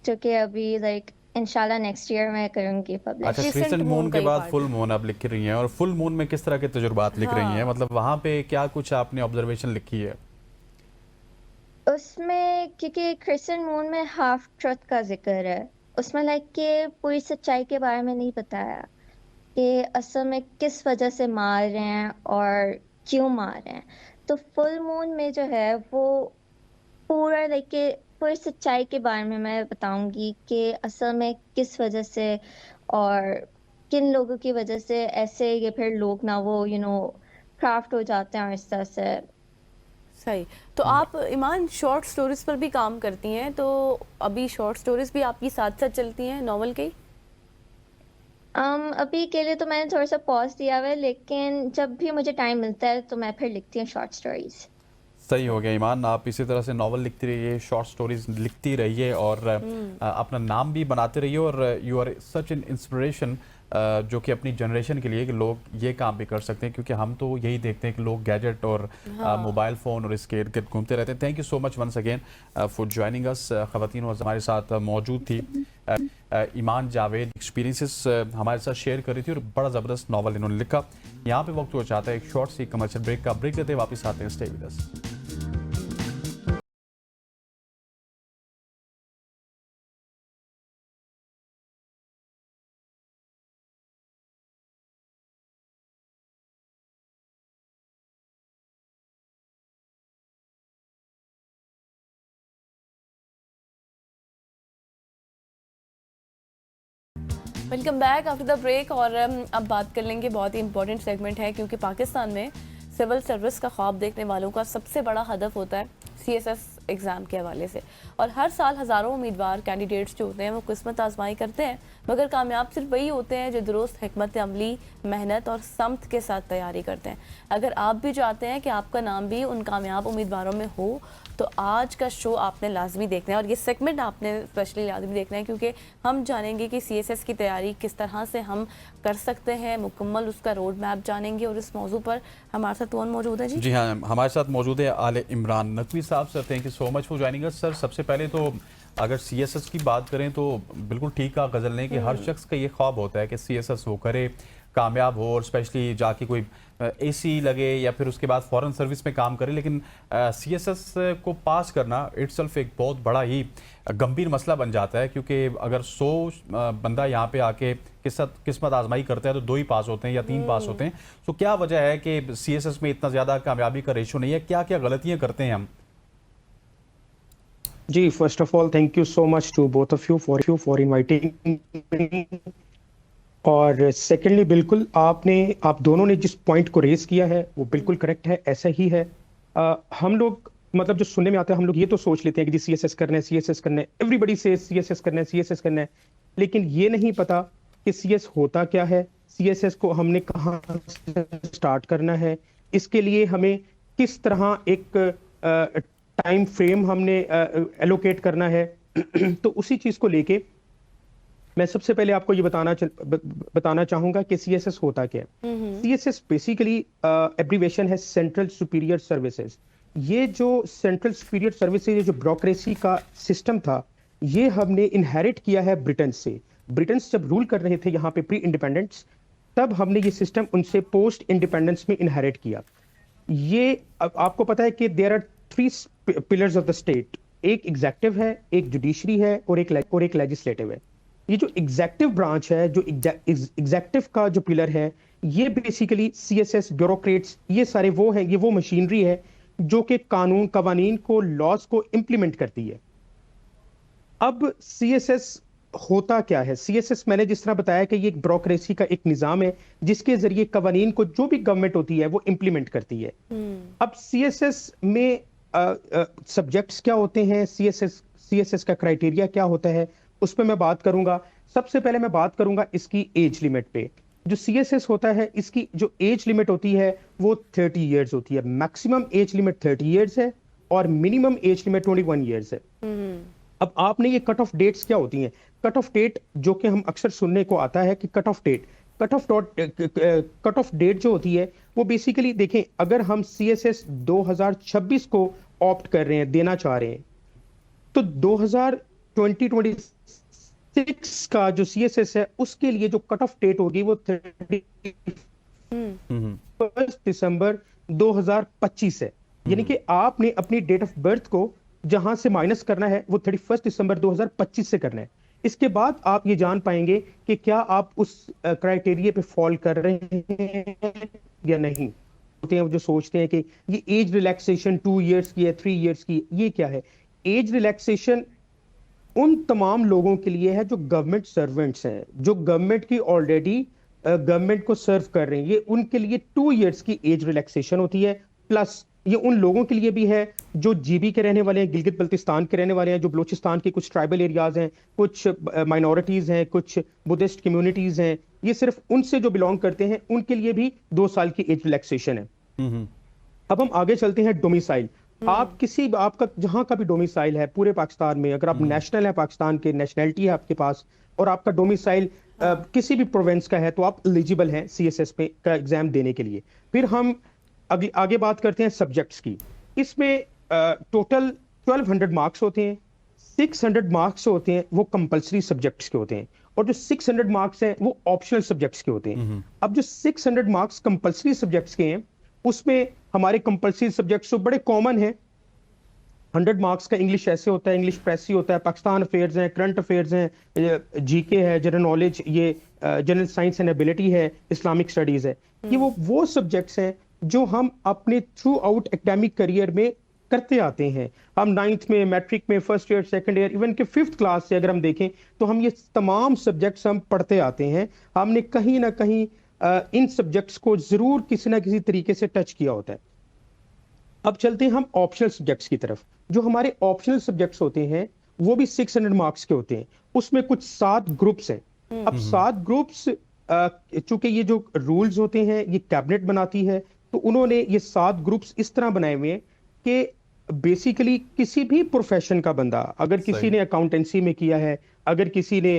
जो कि अभी लाइक इंशाल्लाह नेक्स्ट ईयर मैं करूँगी पब्लिश। अच्छा, Crescent क्रिसेंट moon मून का के ही बाद part फुल मून आप लिख रही हैं, और फुल मून में किस तरह के तजुर्बात लिख रही हैं? मतलब वहाँ पे क्या कुछ आपने ऑब्जर्वेशन लिखी है? उसमें क्योंकि क्रिसेंट मून में हाफ ट्रुथ का जिक्र है, उसमें लाइक के पूरी सच्चाई के बारे में नहीं बताया कि असल में किस वजह से मार रहे हैं और क्यों मार रहे हैं। तो फुल मून में जो है वो पूरा लाइक के पूरी सच्चाई के बारे में मैं बताऊंगी कि असल में किस वजह से और किन लोगों की वजह से ऐसे ये फिर लोग ना वो क्राफ्ट हो जाते हैं और इस तरह से। सही। तो आप ईमान शॉर्ट स्टोरीज पर भी काम करती हैं, तो अभी शॉर्ट स्टोरीज भी आपकी साथ साथ चलती हैं नॉवल के ही? अभी के लिए तो मैंने थोड़ा सा पॉज दिया हुआ है, लेकिन जब भी मुझे टाइम मिलता है तो मैं फिर लिखती हूँ शॉर्ट स्टोरीज। सही हो गया ईमान, आप इसी तरह से नॉवल लिखती रहिए, शॉर्ट स्टोरीज लिखती रहिए और अपना नाम भी बनाते रहिए। और you are such an inspiration जो कि अपनी जनरेशन के लिए कि लोग ये काम भी कर सकते हैं, क्योंकि हम तो यही देखते हैं कि लोग गैजेट और मोबाइल फ़ोन और इसके इर्द गिर्द घूमते रहते हैं। Thank you so much once again for joining us. ख़वातीन हमारे साथ मौजूद थी। ईमान जावेद एक्सपीरियंसेस हमारे साथ शेयर कर रही थी और बड़ा ज़बरदस्त नावल इन्होंने लिखा। यहाँ पे वक्त हो चाहता है एक शॉर्ट सी कमर्शियल ब्रेक का। ब्रेक लेते वापस आते हैं, stay with us. Welcome back after the break. और अब बात कर लेंगे, बहुत ही इंपॉर्टेंट सेगमेंट है, क्योंकि पाकिस्तान में सिविल सर्विस का ख्वाब देखने वालों का सबसे बड़ा हदफ होता है सीएसएस एग्ज़ाम के हवाले से। और हर साल हज़ारों उम्मीदवार कैंडिडेट्स जो होते हैं वो किस्मत आजमाई करते हैं, मगर कामयाब सिर्फ वही होते हैं जो दुरुस्त हिकमत अमली, मेहनत और समत के साथ तैयारी करते हैं। अगर आप भी चाहते हैं कि आपका नाम भी उन कामयाब उम्मीदवारों में हो, तो आज का शो आपने लाजमी देखना है और ये सेगमेंट आपने स्पेशली लाजमी देखना है, क्योंकि हम जानेंगे कि सीएसएस की तैयारी किस तरह से हम कर सकते हैं, मुकम्मल उसका रोड मैप जानेंगे। और इस मौजू पर हमारे साथ कौन मौजूद है? जी हाँ, हमारे साथ मौजूद है आले इमरान नकवी साहब। Sir thank you so much for joining us. Sir सबसे पहले तो अगर सीएसएस की बात करें तो बिल्कुल ठीक कहा गज़ल ने कि हर शख्स का ये ख्वाब होता है कि सीएसएस वो करे, कामयाब हो और स्पेशली जाके कोई एसी लगे या फिर उसके बाद फॉरेन सर्विस में काम करे। लेकिन सीएसएस को पास करना इट्सल्फ एक बहुत बड़ा ही गंभीर मसला बन जाता है, क्योंकि अगर 100 बंदा यहाँ पे आके किस्मत आजमाई करता है तो 2 ही पास होते हैं या 3 पास होते हैं। तो क्या वजह है कि सीएसएस में इतना ज़्यादा कामयाबी का रेशो नहीं है? क्या क्या गलतियाँ करते हैं हम? जी, first of all thank you so much to both of you for inviting. और सेकेंडली बिल्कुल आप दोनों ने जिस पॉइंट को रेज किया है वो बिल्कुल करेक्ट है, ऐसा ही है। हम लोग मतलब जो सुनने में आता है, हम लोग ये तो सोच लेते हैं कि जी सीएसएस करना है, सीएसएस करना है, एवरीबडी से सीएसएस करना है, सीएसएस करना है, लेकिन ये नहीं पता कि सीएस होता क्या है, सीएसएस को हमने कहाँ से स्टार्ट करना है, इसके लिए हमें किस तरह एक टाइम फ्रेम हमने एलोकेट करना है। तो उसी चीज को लेके मैं सबसे पहले आपको ये बताना चाहूंगा कि सीएसएस होता क्या है। सीएसएस बेसिकली एब्रीवेशन है सेंट्रल सुपीरियर सर्विसेज। ये जो सेंट्रल सुपीरियर सर्विसेज, ये जो ब्यूरोक्रेसी का सिस्टम था, ये हमने इनहेरिट किया है ब्रिटेन से। ब्रिटेन जब रूल कर रहे थे यहाँ पे प्री इंडिपेंडेंस, तब हमने ये सिस्टम उनसे पोस्ट इंडिपेंडेंस में इनहेरिट किया। ये आपको पता है कि there are 3 pillars of the state, एक एग्जेक्टिव है, एक जुडिशरी है और एक लेजिस्लेटिव है। ये जो एग्जेक्टिव ब्रांच है, जो एग्जेक्टिव का जो पिलर है, ये बेसिकली सीएसएस, ब्यूरोक्रेट्स, ये सारे वो हैं, ये वो मशीनरी है जो कि कवानीन को, लॉज को इंप्लीमेंट करती है। अब सीएसएस होता क्या है? सीएसएस मैंने जिस तरह बताया कि ये एक ब्यूरोक्रेसी का एक निजाम है जिसके जरिए कवानीन को जो भी गवर्नमेंट होती है वो इंप्लीमेंट करती है। अब सीएसएस में सब्जेक्ट्स क्या होते हैं, सीएसएस का क्राइटेरिया क्या होता है, उस पर मैं बात करूंगा। सबसे पहले मैं बात करूंगा इसकी एज लिमिट पे। जो सीएसएस होता है, इसकी जो एज लिमिट होती है वो 30 इयर्स होती है। मैक्सिमम एज लिमिट 30 इयर्स है और मिनिमम एज लिमिट 21 इयर्स है। अब आपने ये कट ऑफ डेट्स क्या होती हैं? कट ऑफ डेट जो कि हम अक्सर सुनने को आता है कि कट ऑफ डेट जो होती है वो बेसिकली देखें, अगर हम सीएसएस 2026 को ऑप्ट कर रहे हैं, देना चाह रहे हैं, तो 2026 का जो सीएसएस है उसके लिए जो कट ऑफ डेट होगी वो 31 दिसंबर 2025 है। यानी कि आपने अपनी डेट ऑफ बर्थ को जहां से माइनस करना है वो 31 दिसंबर 2025 से करना है। इसके बाद आप ये जान पाएंगे कि क्या आप उस क्राइटेरिया पे फॉल कर रहे हैं या नहीं। होते हैं जो सोचते हैं कि ये एज रिलैक्सेशन 2 इयर्स की है, 3 इयर्स की, ये क्या है? एज रिलैक्सेशन उन तमाम लोगों के लिए है जो गवर्नमेंट सर्वेंट्स हैं, जो गवर्नमेंट की ऑलरेडी गवर्नमेंट को सर्व कर रहे हैं। ये उनके लिए 2 इयर्स की एज रिलैक्सेशन होती है प्लस ये उन लोगों के लिए भी है जो जीबी के रहने वाले हैं, गिलगित बल्तिस्तान के रहने वाले हैं, जो बलूचिस्तान के कुछ ट्राइबल एरियाज हैं, कुछ माइनॉरिटीज हैं, कुछ बुद्धिस्ट कम्युनिटीज हैं, ये सिर्फ उनसे जो बिलोंग करते हैं उनके लिए भी 2 साल की एज रिलैक्सेशन है। अब हम आगे चलते हैं डोमिसाइल। आप आपका जहां का भी डोमिसाइल है पूरे पाकिस्तान में, अगर आप नेशनल है, पाकिस्तान के नेशनैलिटी है आपके पास, और आपका डोमिसाइल किसी भी प्रोविंस का है, तो आप एलिजिबल हैं सीएसएस पे का एग्जाम देने के लिए। फिर हम आगे बात करते हैं सब्जेक्ट्स की। इसमें टोटल 1200 मार्क्स होते हैं, 600 मार्क्स होते हैं वो कंपलसरी सब्जेक्ट्स के होते हैं, और जो 600 मार्क्स हैं वो ऑप्शनल सब्जेक्ट्स के होते हैं। अब जो 600 मार्क्स कंपलसरी सब्जेक्ट्स के हैं, उसमें हमारे कंपलसरी सब्जेक्ट्स तो बड़े कॉमन हैं। 100 मार्क्स का इंग्लिश ऐसे होता है, इंग्लिश प्रेसी होता है, पाकिस्तान अफेयर्स हैं, करंट अफेयर्स हैं, जीके है, जनरल नॉलेज, ये जनरल साइंस एंड एबिलिटी है, इस्लामिक स्टडीज है। ये वो सब्जेक्ट्स हैं जो हम अपने थ्रू आउट एकेडमिक करियर में करते आते हैं। हम 9th में, मैट्रिक में, first year, second year, even के 5th क्लास से अगर हम देखें तो हम ये तमाम सब्जेक्ट्स हम पढ़ते आते हैं। हमने कहीं ना कहीं इन सब्जेक्ट्स को जरूर किसी ना किसी तरीके से टच किया होता है। अब चलते हैं हम ऑप्शनल सब्जेक्ट्स की तरफ। जो हमारे ऑप्शनल सब्जेक्ट्स होते हैं वो भी 600 मार्क्स के होते हैं। उसमें कुछ 7 ग्रुप्स हैं। अब 7 ग्रुप्स, चूंकि ये जो रूल्स होते हैं ये कैबिनेट बनाती है, तो उन्होंने ये 7 ग्रुप्स इस तरह बनाए हुए हैं कि बेसिकली किसी भी प्रोफेशन का बंदा, अगर किसी ने अकाउंटेंसी में किया है, अगर किसी ने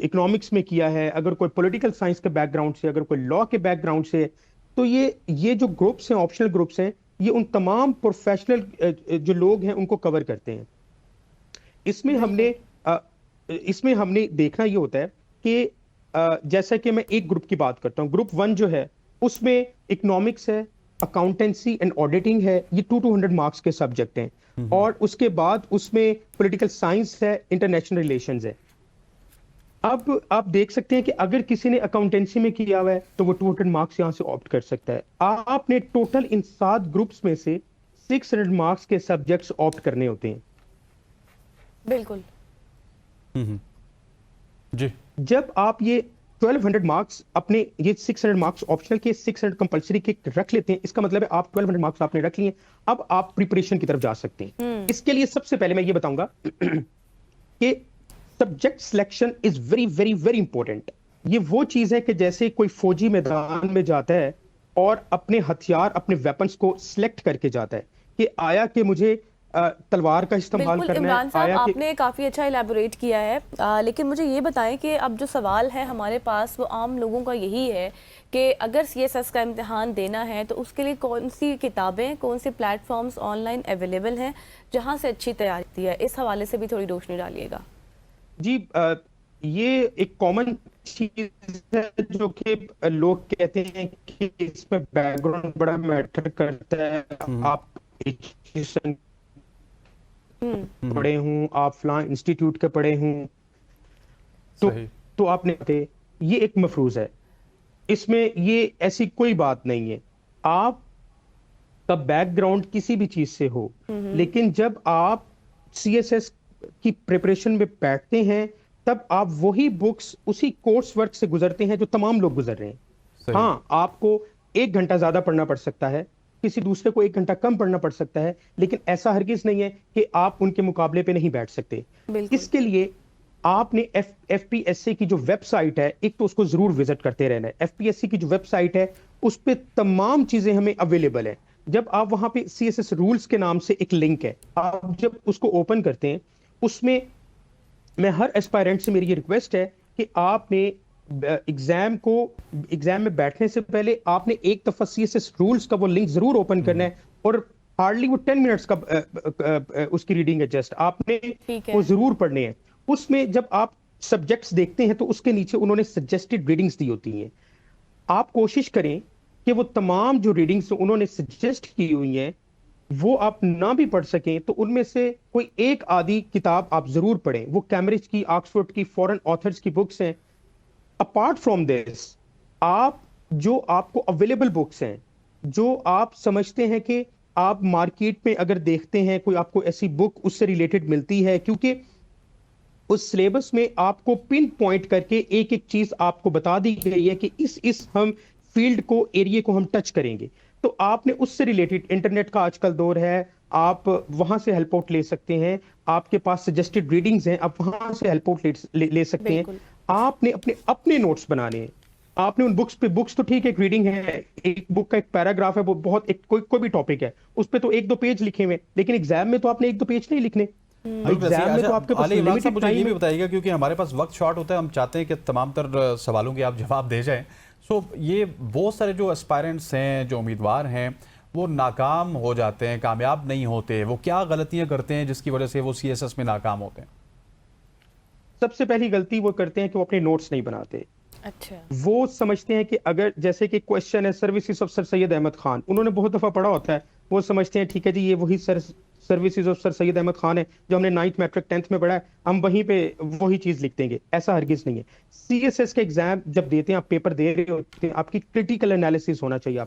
इकोनॉमिक्स में किया है, अगर कोई पॉलिटिकल साइंस के बैकग्राउंड से, अगर कोई लॉ के बैकग्राउंड से, तो ये जो ग्रुप्स हैं, ऑप्शनल ग्रुप्स हैं, ये उन तमाम प्रोफेशनल जो लोग हैं उनको कवर करते हैं। इसमें हमने देखना ये होता है कि जैसा कि मैं एक ग्रुप की बात करता हूँ, ग्रुप 1 जो है उसमें इकोनॉमिक्स है, अकाउंटेंसी एंड ऑडिटिंग है, ये 200 मार्क्स के सब्जेक्ट हैं। और उसके बाद उसमें पॉलिटिकल साइंस है, इंटरनेशनल रिलेशंस है। अब आप देख सकते हैं कि अगर किसी ने अकाउंटेंसी में किया हुआ है तो वो 200 मार्क्स यहां से ऑप्ट कर सकता है। आपने टोटल इन 7 ग्रुप्स में से 600 मार्क्स के सब्जेक्ट्स ऑप्ट करने होते हैं। बिल्कुल जी। जब आप ये 1200 मार्क्स अपने, ये 600 मार्क्स ऑप्शनल के, 600 कंपलसरी के रख लेते हैं, इसका मतलब है आप 1200 मार्क्स आपने रख लिए। अब आप प्रिपरेशन की तरफ जा सकते हैं। इसके लिए सबसे पहले मैं ये बताऊंगा कि subject selection is very very very important. ये वो चीज है कि जैसे कोई फौजी मैदान में जाता है और अपने हथियार, अपने वेपन्स को सिलेक्ट करके जाता है कि आया कि मुझे तलवार का इस्तेमाल करना है। इमरान साहब, आपने काफ़ी अच्छा इलेबोरेट किया है, लेकिन मुझे ये बताएं कि अब जो सवाल है हमारे पास वो आम लोगों का यही है कि अगर सीएसएस का इम्तिहान देना है तो उसके लिए कौन सी किताबें, कौन से प्लेटफॉर्म्स ऑनलाइन अवेलेबल हैं जहां से अच्छी तैयारी होती है? इस हवाले से भी थोड़ी रोशनी डालिएगा। जी, ये एक कॉमन चीज है जो कि लोग कहते हैं कि इसमें बैकग्राउंड बड़ा मैटर करता है। आप एजुकेशन पढ़े हूँ, आप फलां इंस्टीट्यूट के पढ़े हूँ, तो आपने, ये एक मफरूज है। इसमें ये ऐसी कोई बात नहीं है। आप का बैकग्राउंड किसी भी चीज से हो, लेकिन जब आप सीएसएस की प्रिपरेशन में बैठते हैं तब आप वही बुक्स, उसी कोर्स वर्क से गुजरते हैं जो तमाम लोग गुजर रहे हैं। हाँ, आपको 1 घंटा ज्यादा पढ़ना पड़ सकता है, किसी दूसरे को 1 घंटा कम पढ़ना पड़ सकता है, लेकिन ऐसा हरगिज नहीं है कि आप उनके मुकाबले पे नहीं बैठ सकते। इसके लिए आपने एफपीएससी की जो वेबसाइट है, एक तो उसको जरूर विजिट करते रहना है। एफपीएससी की जो वेबसाइट है उस पे तमाम चीजें हमें अवेलेबल है। जब आप वहां पे सीएसएस रूल्स के नाम से एक लिंक है, आप जब उसको ओपन करते हैं, उसमें मैं हर एस्पायरेंट से मेरी ये रिक्वेस्ट है कि आपने एग्जाम में बैठने से पहले आपने एक दफा सीएसएस रूल्स का वो लिंक जरूर ओपन करना है, और हार्डली वो 10 मिनट्स का उसकी रीडिंग है, जस्ट आपने वो जरूर पढ़ने हैं। उसमें जब आप सब्जेक्ट्स देखते हैं तो उसके नीचे उन्होंने सजेस्टेड रीडिंग्स दी होती हैं। आप कोशिश करें कि वो तमाम जो रीडिंग्स उन्होंने सजेस्ट की हुई हैं वो आप ना भी पढ़ सकें तो उनमें से कोई एक आधी किताब आप जरूर पढ़ें। वो कैम्ब्रिज की, ऑक्सफोर्ड की, फॉरेन ऑथर्स की बुक्स हैं। अपार्ट फ्रॉम दिस, आप जो आपको अवेलेबल बुक्स हैं, जो आप समझते हैं कि आप मार्केट में अगर देखते हैं कोई आपको ऐसी बुक उससे रिलेटेड मिलती है, क्योंकि उस सिलेबस में आपको पिन पॉइंट करके एक एक चीज आपको बता दी गई है कि इस हम फील्ड को, एरिया को हम टच करेंगे। तो आपने उससे रिलेटेड, इंटरनेट का आजकल दौर है, आप वहां से हेल्प आउट ले सकते हैं, आपके पास सजेस्टेड रीडिंग्स हैं, आप वहां से हेल्प आउट ले सकते हैं। बिल्कुल। आपने अपने अपने नोट्स बनाने हैं। आपने उन बुक्स पे, बुक्स तो ठीक है, एक रीडिंग है, एक बुक का एक पैराग्राफ है, वो बहुत एक कोई भी टॉपिक है, उस पे तो 1-2 पेज लिखे हुए, लेकिन एग्जाम में तो आपने 1-2 पेज नहीं लिखने। बिल्कुल ऐसे ही। एग्जाम में अच्छा, तो आपके पास आली इमरान साहब, लिमिटेड मुझे ये टाइम भी है। बताइएगा, क्योंकि हमारे पास वक्त शॉर्ट होता है, हम चाहते हैं कि तमाम तर सवालों के आप जवाब दे जाएं। सो ये बहुत सारे जो एस्पायरेंट्स हैं, जो उम्मीदवार हैं, वो नाकाम हो जाते हैं, कामयाब नहीं होते। वो क्या गलतियां करते हैं जिसकी वजह से वो CSS में नाकाम होते हैं? सबसे पहली गलती वो करते हैं कि वो अपने नोट्स नहीं बनाते। अच्छा। वो समझते हैं कि अगर जैसे कि क्वेश्चन है services of Sir Syed Ahmad Khan, उन्होंने बहुत दफा पढ़ा होता है, वो समझते हैं ठीक है जी ये वही services of Sir Syed Ahmad Khan है जो हमने 9th मैट्रिक 10th में पढ़ा है, हम वहीं पे वही चीज लिख देंगे। ऐसा हरगिज नहीं है। CSS के एग्जाम जब देते हैं, आप पेपर दे रहे होते हैं, आपकी क्रिटिकल एनालिसिस होना चाहिए,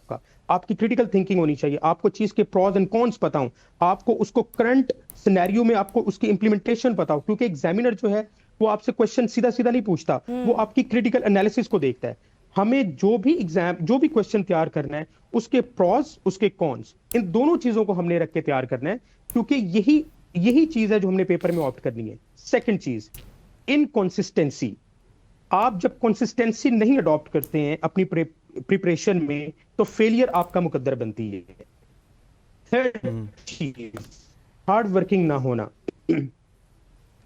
आपकी क्रिटिकल थिंकिंग होनी चाहिए, आपको चीज के प्रॉज एंड कॉन्स पता हो, आपको उसको करंट सिनेरियो में आपको उसकी इंप्लीमेंटेशन पता हो, क्योंकि एग्जामिनर जो है वो आपसे क्वेश्चन सीधा सीधा नहीं पूछता, वो आपकी क्रिटिकल एनालिसिस को देखता है। हमें जो भी क्वेश्चन तैयार करना है, उसके प्रॉस, उसके कॉन्स, इन दोनों चीजों को हमने रख के तैयार करना है, क्योंकि यही चीज है जो हमने पेपर में ऑप्ट करनी है। सेकंड चीज, इनकंसिस्टेंसी। आप जब कंसिस्टेंसी नहीं अडॉप्ट करते हैं अपनी प्रिपरेशन में, तो फेलियर आपका मुकद्दर बनती है। थर्ड चीज, हार्ड वर्किंग ना होना।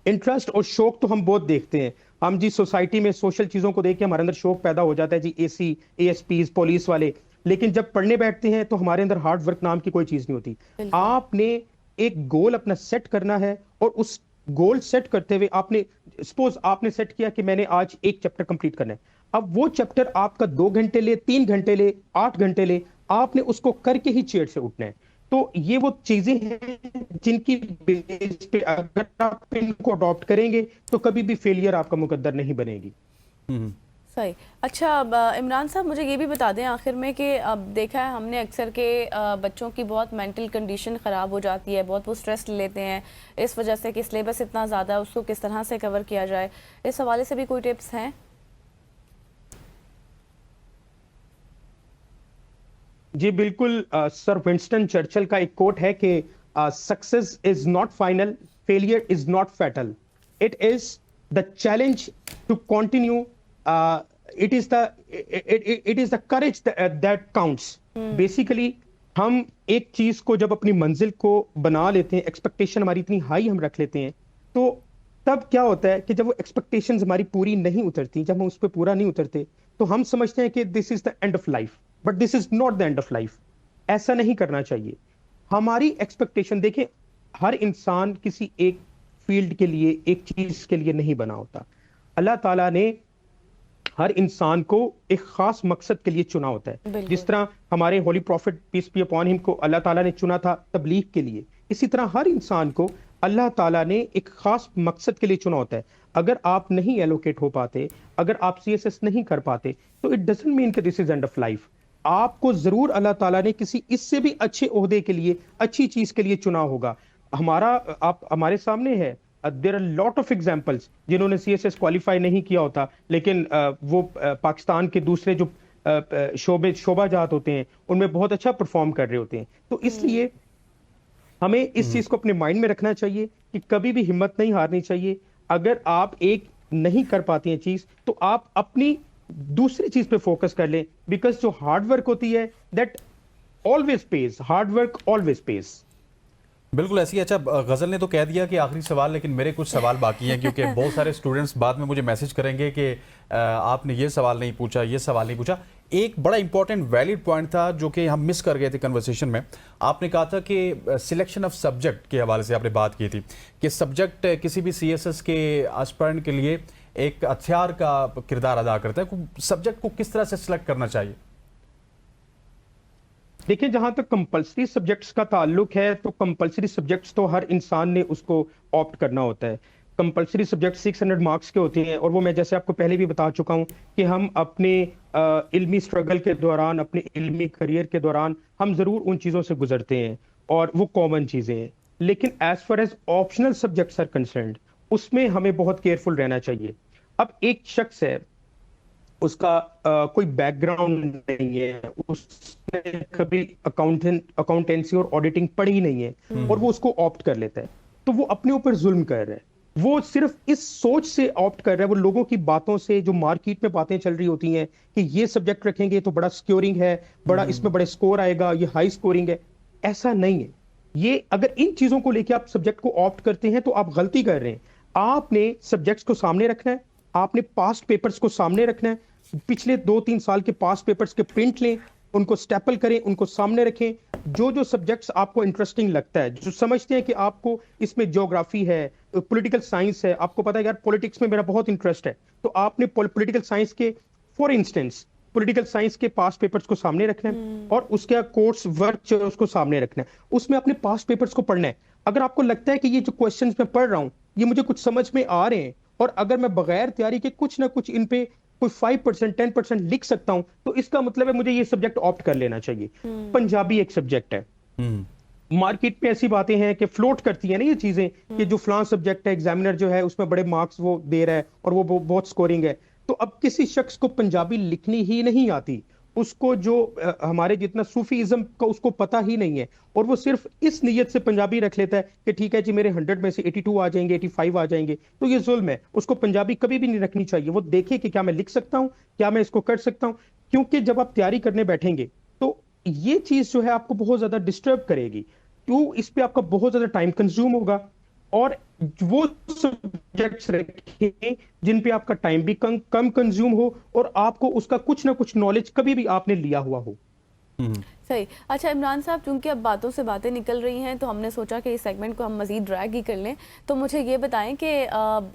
इंटरेस्ट और शौक तो हम बहुत देखते हैं, हम जी सोसाइटी में सोशल चीजों को देख के हमारे अंदर शौक पैदा हो जाता है जी, AC, ASPs, पुलिस वाले, लेकिन जब पढ़ने बैठते हैं तो हमारे अंदर हार्ड वर्क नाम की कोई चीज नहीं होती। आपने एक गोल अपना सेट करना है, और उस गोल सेट करते हुए आपने, सपोज आपने सेट किया कि मैंने आज एक चैप्टर कंप्लीट करना है, अब वो चैप्टर आपका 2 घंटे ले, 3 घंटे ले, 8 घंटे ले, आपने उसको करके ही चेयर से उठना है। तो ये वो चीजें हैं जिनकी बेस पे अगर आप इनको अडॉप्ट करेंगे तो कभी भी फेलियर आपका मुकद्दर नहीं बनेगी। सही। अच्छा, अब इमरान साहब मुझे ये भी बता दें आखिर में कि अब देखा है हमने अक्सर के बच्चों की बहुत मेंटल कंडीशन ख़राब हो जाती है, बहुत वो स्ट्रेस लेते हैं इस वजह से कि सिलेबस इतना ज़्यादा है, उसको किस तरह से कवर किया जाए, इस हवाले से भी कोई टिप्स हैं? जी बिल्कुल। सर विंस्टन चर्चिल का एक कोट है कि success is not final, failure is not fatal, it is the challenge to continue, it is the courage that counts. Basically हम एक चीज को जब अपनी मंजिल को बना लेते हैं, एक्सपेक्टेशन हमारी इतनी हाई हम रख लेते हैं, तो तब क्या होता है कि जब वो एक्सपेक्टेशंस हमारी पूरी नहीं उतरती, जब हम उस पर पूरा नहीं उतरते, तो हम समझते हैं कि this is the end of life, but this is not the end of life. ऐसा नहीं करना चाहिए। हमारी एक्सपेक्टेशन देखें, हर इंसान किसी एक फील्ड के लिए, एक चीज के लिए नहीं बना होता। अल्लाह ताला ने हर इंसान को एक खास मकसद के लिए चुना होता है। जिस तरह हमारे holy prophet peace be upon him को अल्लाह ताला ने चुना था तबलीग के लिए, इसी तरह हर इंसान को अल्लाह ताला ने एक खास मकसद के लिए चुना होता है। अगर आप नहीं एलोकेट हो पाते, अगर आप CSS नहीं कर पाते, तो इट डजंट मीन कि this is end of life. आपको जरूर अल्लाह ताला ने किसी इससे भी अच्छे ओहदे के लिए, अच्छी चीज के लिए चुना होगा। आप हमारे सामने है, there are lot of examples जिन्होंने CSS क्वालिफाई नहीं किया होता, लेकिन वो पाकिस्तान के दूसरे जो शोबाजात होते हैं उनमें बहुत अच्छा परफॉर्म कर रहे होते हैं। तो इसलिए हमें इस चीज को अपने माइंड में रखना चाहिए कि कभी भी हिम्मत नहीं हारनी चाहिए। अगर आप एक नहीं कर पाती हैं चीज, तो आप अपनी दूसरी चीज पे फोकस कर लें, बिकॉज जो हार्ड वर्क होती है that always page, hard work always page. बिल्कुल ऐसी। अच्छा, गजल ने तो कह दिया कि आखिरी सवाल, लेकिन मेरे कुछ सवाल बाकी हैं, क्योंकि बहुत सारे स्टूडेंट्स बाद में मुझे मैसेज करेंगे कि आपने ये सवाल नहीं पूछा, ये सवाल नहीं पूछा। एक बड़ा इंपॉर्टेंट वैलिड पॉइंट था जो कि हम मिस कर गए थे कन्वर्सेशन में। आपने कहा था कि सिलेक्शन ऑफ सब्जेक्ट के हवाले से आपने बात की थी कि सब्जेक्ट किसी भी CSS के एस्पिरेंट के लिए एक हथियार का किरदार अदा करता है। सब्जेक्ट को किस तरह से सिलेक्ट करना चाहिए? देखिए, जहां तक कंपलसरी सब्जेक्ट्स का ताल्लुक है, तो कंपलसरी सब्जेक्ट्स तो हर इंसान ने उसको ऑप्ट करना होता है। कंपलसरी सब्जेक्ट 600 मार्क्स के होते हैं, और वो मैं जैसे आपको पहले भी बता चुका हूं कि हम अपने इल्मी स्ट्रगल के दौरान, अपने इल्मी करियर के दौरान हम जरूर उन चीज़ों से गुजरते हैं, और वो कॉमन चीज़ें हैं। लेकिन as far as optional subjects are concerned, उसमें हमें बहुत केयरफुल रहना चाहिए। अब एक शख्स है, उसका कोई बैकग्राउंड नहीं है, उसने कभी अकाउंटेंसी और ऑडिटिंग पढ़ी नहीं है और वो उसको ऑप्ट कर लेता है, तो वो अपने ऊपर जुल्म कर रहा है। वो सिर्फ इस सोच से ऑप्ट कर रहा है, वो लोगों की बातों से, जो मार्केट में बातें चल रही होती हैं कि ये सब्जेक्ट रखेंगे तो बड़ा स्कोरिंग है, बड़ा इसमें बड़े स्कोर आएगा, ये हाई स्कोरिंग है। ऐसा नहीं है। ये अगर इन चीजों को लेके आप सब्जेक्ट को ऑप्ट करते हैं तो आप गलती कर रहे हैं। आपने सब्जेक्ट्स को सामने रखना है, आपने पास्ट पेपर्स को सामने रखना है, पिछले 2-3 साल के पास्ट पेपर्स के प्रिंट लें, उनको स्टेपल करें, उनको सामने रखें। जो जो सब्जेक्ट्स आपको इंटरेस्टिंग लगता है, जो समझते हैं कि आपको इसमें ज्योग्राफी है, पॉलिटिकल साइंस है, आपको पता है यार पॉलिटिक्स में मेरा बहुत इंटरेस्ट है, तो आपने पॉलिटिकल साइंस के, फॉर इंस्टेंस पॉलिटिकल साइंस के पास्ट पेपर्स को सामने रखना है और उसका कोर्स वर्क जो है उसको सामने रखना है। उसमें अपने पास्ट पेपर्स को पढ़ना है। अगर आपको लगता है कि ये जो क्वेश्चंस मैं पढ़ रहा हूं ये मुझे कुछ समझ में आ रहे हैं और अगर मैं बगैर तैयारी के कुछ ना कुछ इन पे कोई 5% 10% लिख सकता हूं, तो इसका मतलब है मुझे ये सब्जेक्ट ऑप्ट कर लेना चाहिए। पंजाबी एक सब्जेक्ट है, मार्केट में ऐसी बातें हैं कि फ्लोट करती है ना ये चीजें कि जो फलां सब्जेक्ट है, एग्जामिनर जो है उसमें बड़े मार्क्स वो दे रहा है और वो बहुत स्कोरिंग है। तो अब किसी शख्स को पंजाबी लिखनी ही नहीं आती, उसको जो हमारे जितना सूफीइज्म का उसको पता ही नहीं है, और वो सिर्फ इस नीयत से पंजाबी रख लेता है कि ठीक है जी मेरे 100 में से 82 आ जाएंगे, 85 आ जाएंगे, तो ये जुल्म है। उसको पंजाबी कभी भी नहीं रखनी चाहिए। वो देखे कि क्या मैं लिख सकता हूँ, क्या मैं इसको कर सकता हूँ, क्योंकि जब आप तैयारी करने बैठेंगे तो ये चीज जो है आपको बहुत ज्यादा डिस्टर्ब करेगी। तो इस पे आपका बहुत ज्यादा टाइम कंज्यूम होगा और वो सब्जेक्ट्स रखें जिन पे आपका टाइम भी कम कंज्यूम हो और आपको उसका कुछ ना कुछ नॉलेज कभी भी आपने लिया हुआ हो। सही। अच्छा इमरान साहब, चूंकि अब बातों से बातें निकल रही हैं तो हमने सोचा कि इस सेगमेंट को हम मज़ीद ड्रैग ही कर लें। तो मुझे ये बताएं कि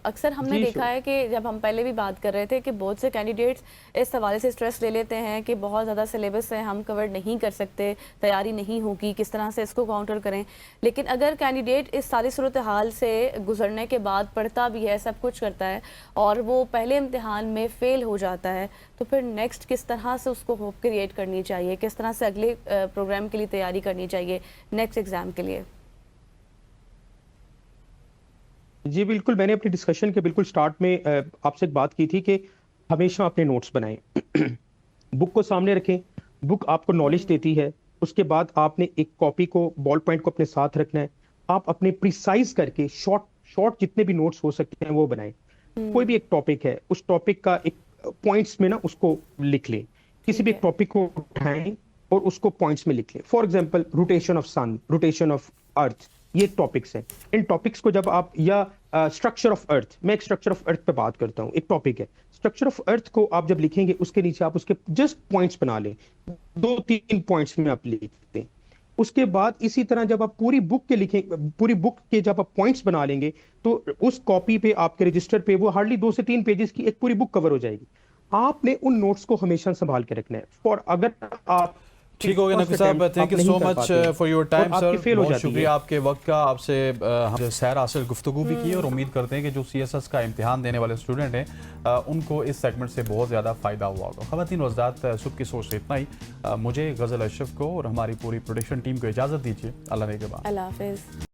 अक्सर हमने देखा है कि जब हम पहले भी बात कर रहे थे कि बहुत से कैंडिडेट्स इस हवाले से स्ट्रेस ले लेते हैं कि बहुत ज़्यादा सिलेबस है, हम कवर नहीं कर सकते, तैयारी नहीं होगी, किस तरह से इसको काउंटर करें। लेकिन अगर कैंडिडेट इस सारी सूरत हाल से गुजरने के बाद पढ़ता भी है, सब कुछ करता है और वो पहले इम्तिहान में फ़ेल हो जाता है, तो फिर नेक्स्ट किस तरह से उसको होप क्रिएट करनी चाहिए, किस तरह से अगले प्रोग्राम के लिए तैयारी करनी चाहिए, नेक्स्ट एग्जाम के लिए? जी बिल्कुल, मैंने अपनी डिस्कशन के बिल्कुल स्टार्ट में आपसे एक बात की थी कि हमेशा अपने नोट्स बनाएं, बुक को सामने रखें। बुक आपको नॉलेज देती है, उसके बाद आपने एक कॉपी को, बॉल पॉइंट को अपने साथ रखना है। आप अपने प्रिसाइज करके शॉर्ट जितने भी नोट्स हो सकते हैं वो बनाएं। कोई भी एक टॉपिक है, उस टॉपिक का एक पॉइंट्स में ना उसको लिख लें। किसी भी एक टॉपिक को उठाएं और उसको पॉइंट्स में लिख लें। For example rotation of sun, rotation of earth, ये टॉपिक्स हैं। इन टॉपिक्स को जब आप, या स्ट्रक्चर ऑफ अर्थ, मैं एक स्ट्रक्चर ऑफ अर्थ पे बात करता हूँ, एक टॉपिक है। स्ट्रक्चर ऑफ अर्थ को आप जब लिखेंगे उसके नीचे आप उसके जस्ट पॉइंट्स बना लें, 2-3 पॉइंट्स में आप लिख दें। उसके बाद इसी तरह जब आप पूरी बुक के लिखेंगे, पूरी बुक के जब आप पॉइंट्स बना लेंगे तो उस कॉपी पे, आपके रजिस्टर पे, वो हार्डली 2 से 3 पेजेस की एक पूरी बुक कवर हो जाएगी। आपने उन नोट्स को हमेशा संभाल के रखना है। और अगर आप ठीक हो गया नकवी साहब, thank you so much for your time sir. बहुत शुक्रिया आपके वक्त का। आपसे हम सैर हासिल गुफ्तगू भी की और उम्मीद करते हैं कि जो CSS का इम्तिहान देने वाले स्टूडेंट हैं उनको इस सेगमेंट से बहुत ज़्यादा फ़ायदा हुआ होगा। ख़वातीन व हज़रात, सुबह की सोच से इतना ही। मुझे गज़ल अशरफ को और हमारी पूरी प्रोडक्शन टीम को इजाज़त दीजिए। अल्लाह ने के बाद। अल्लाह हाफ़िज़।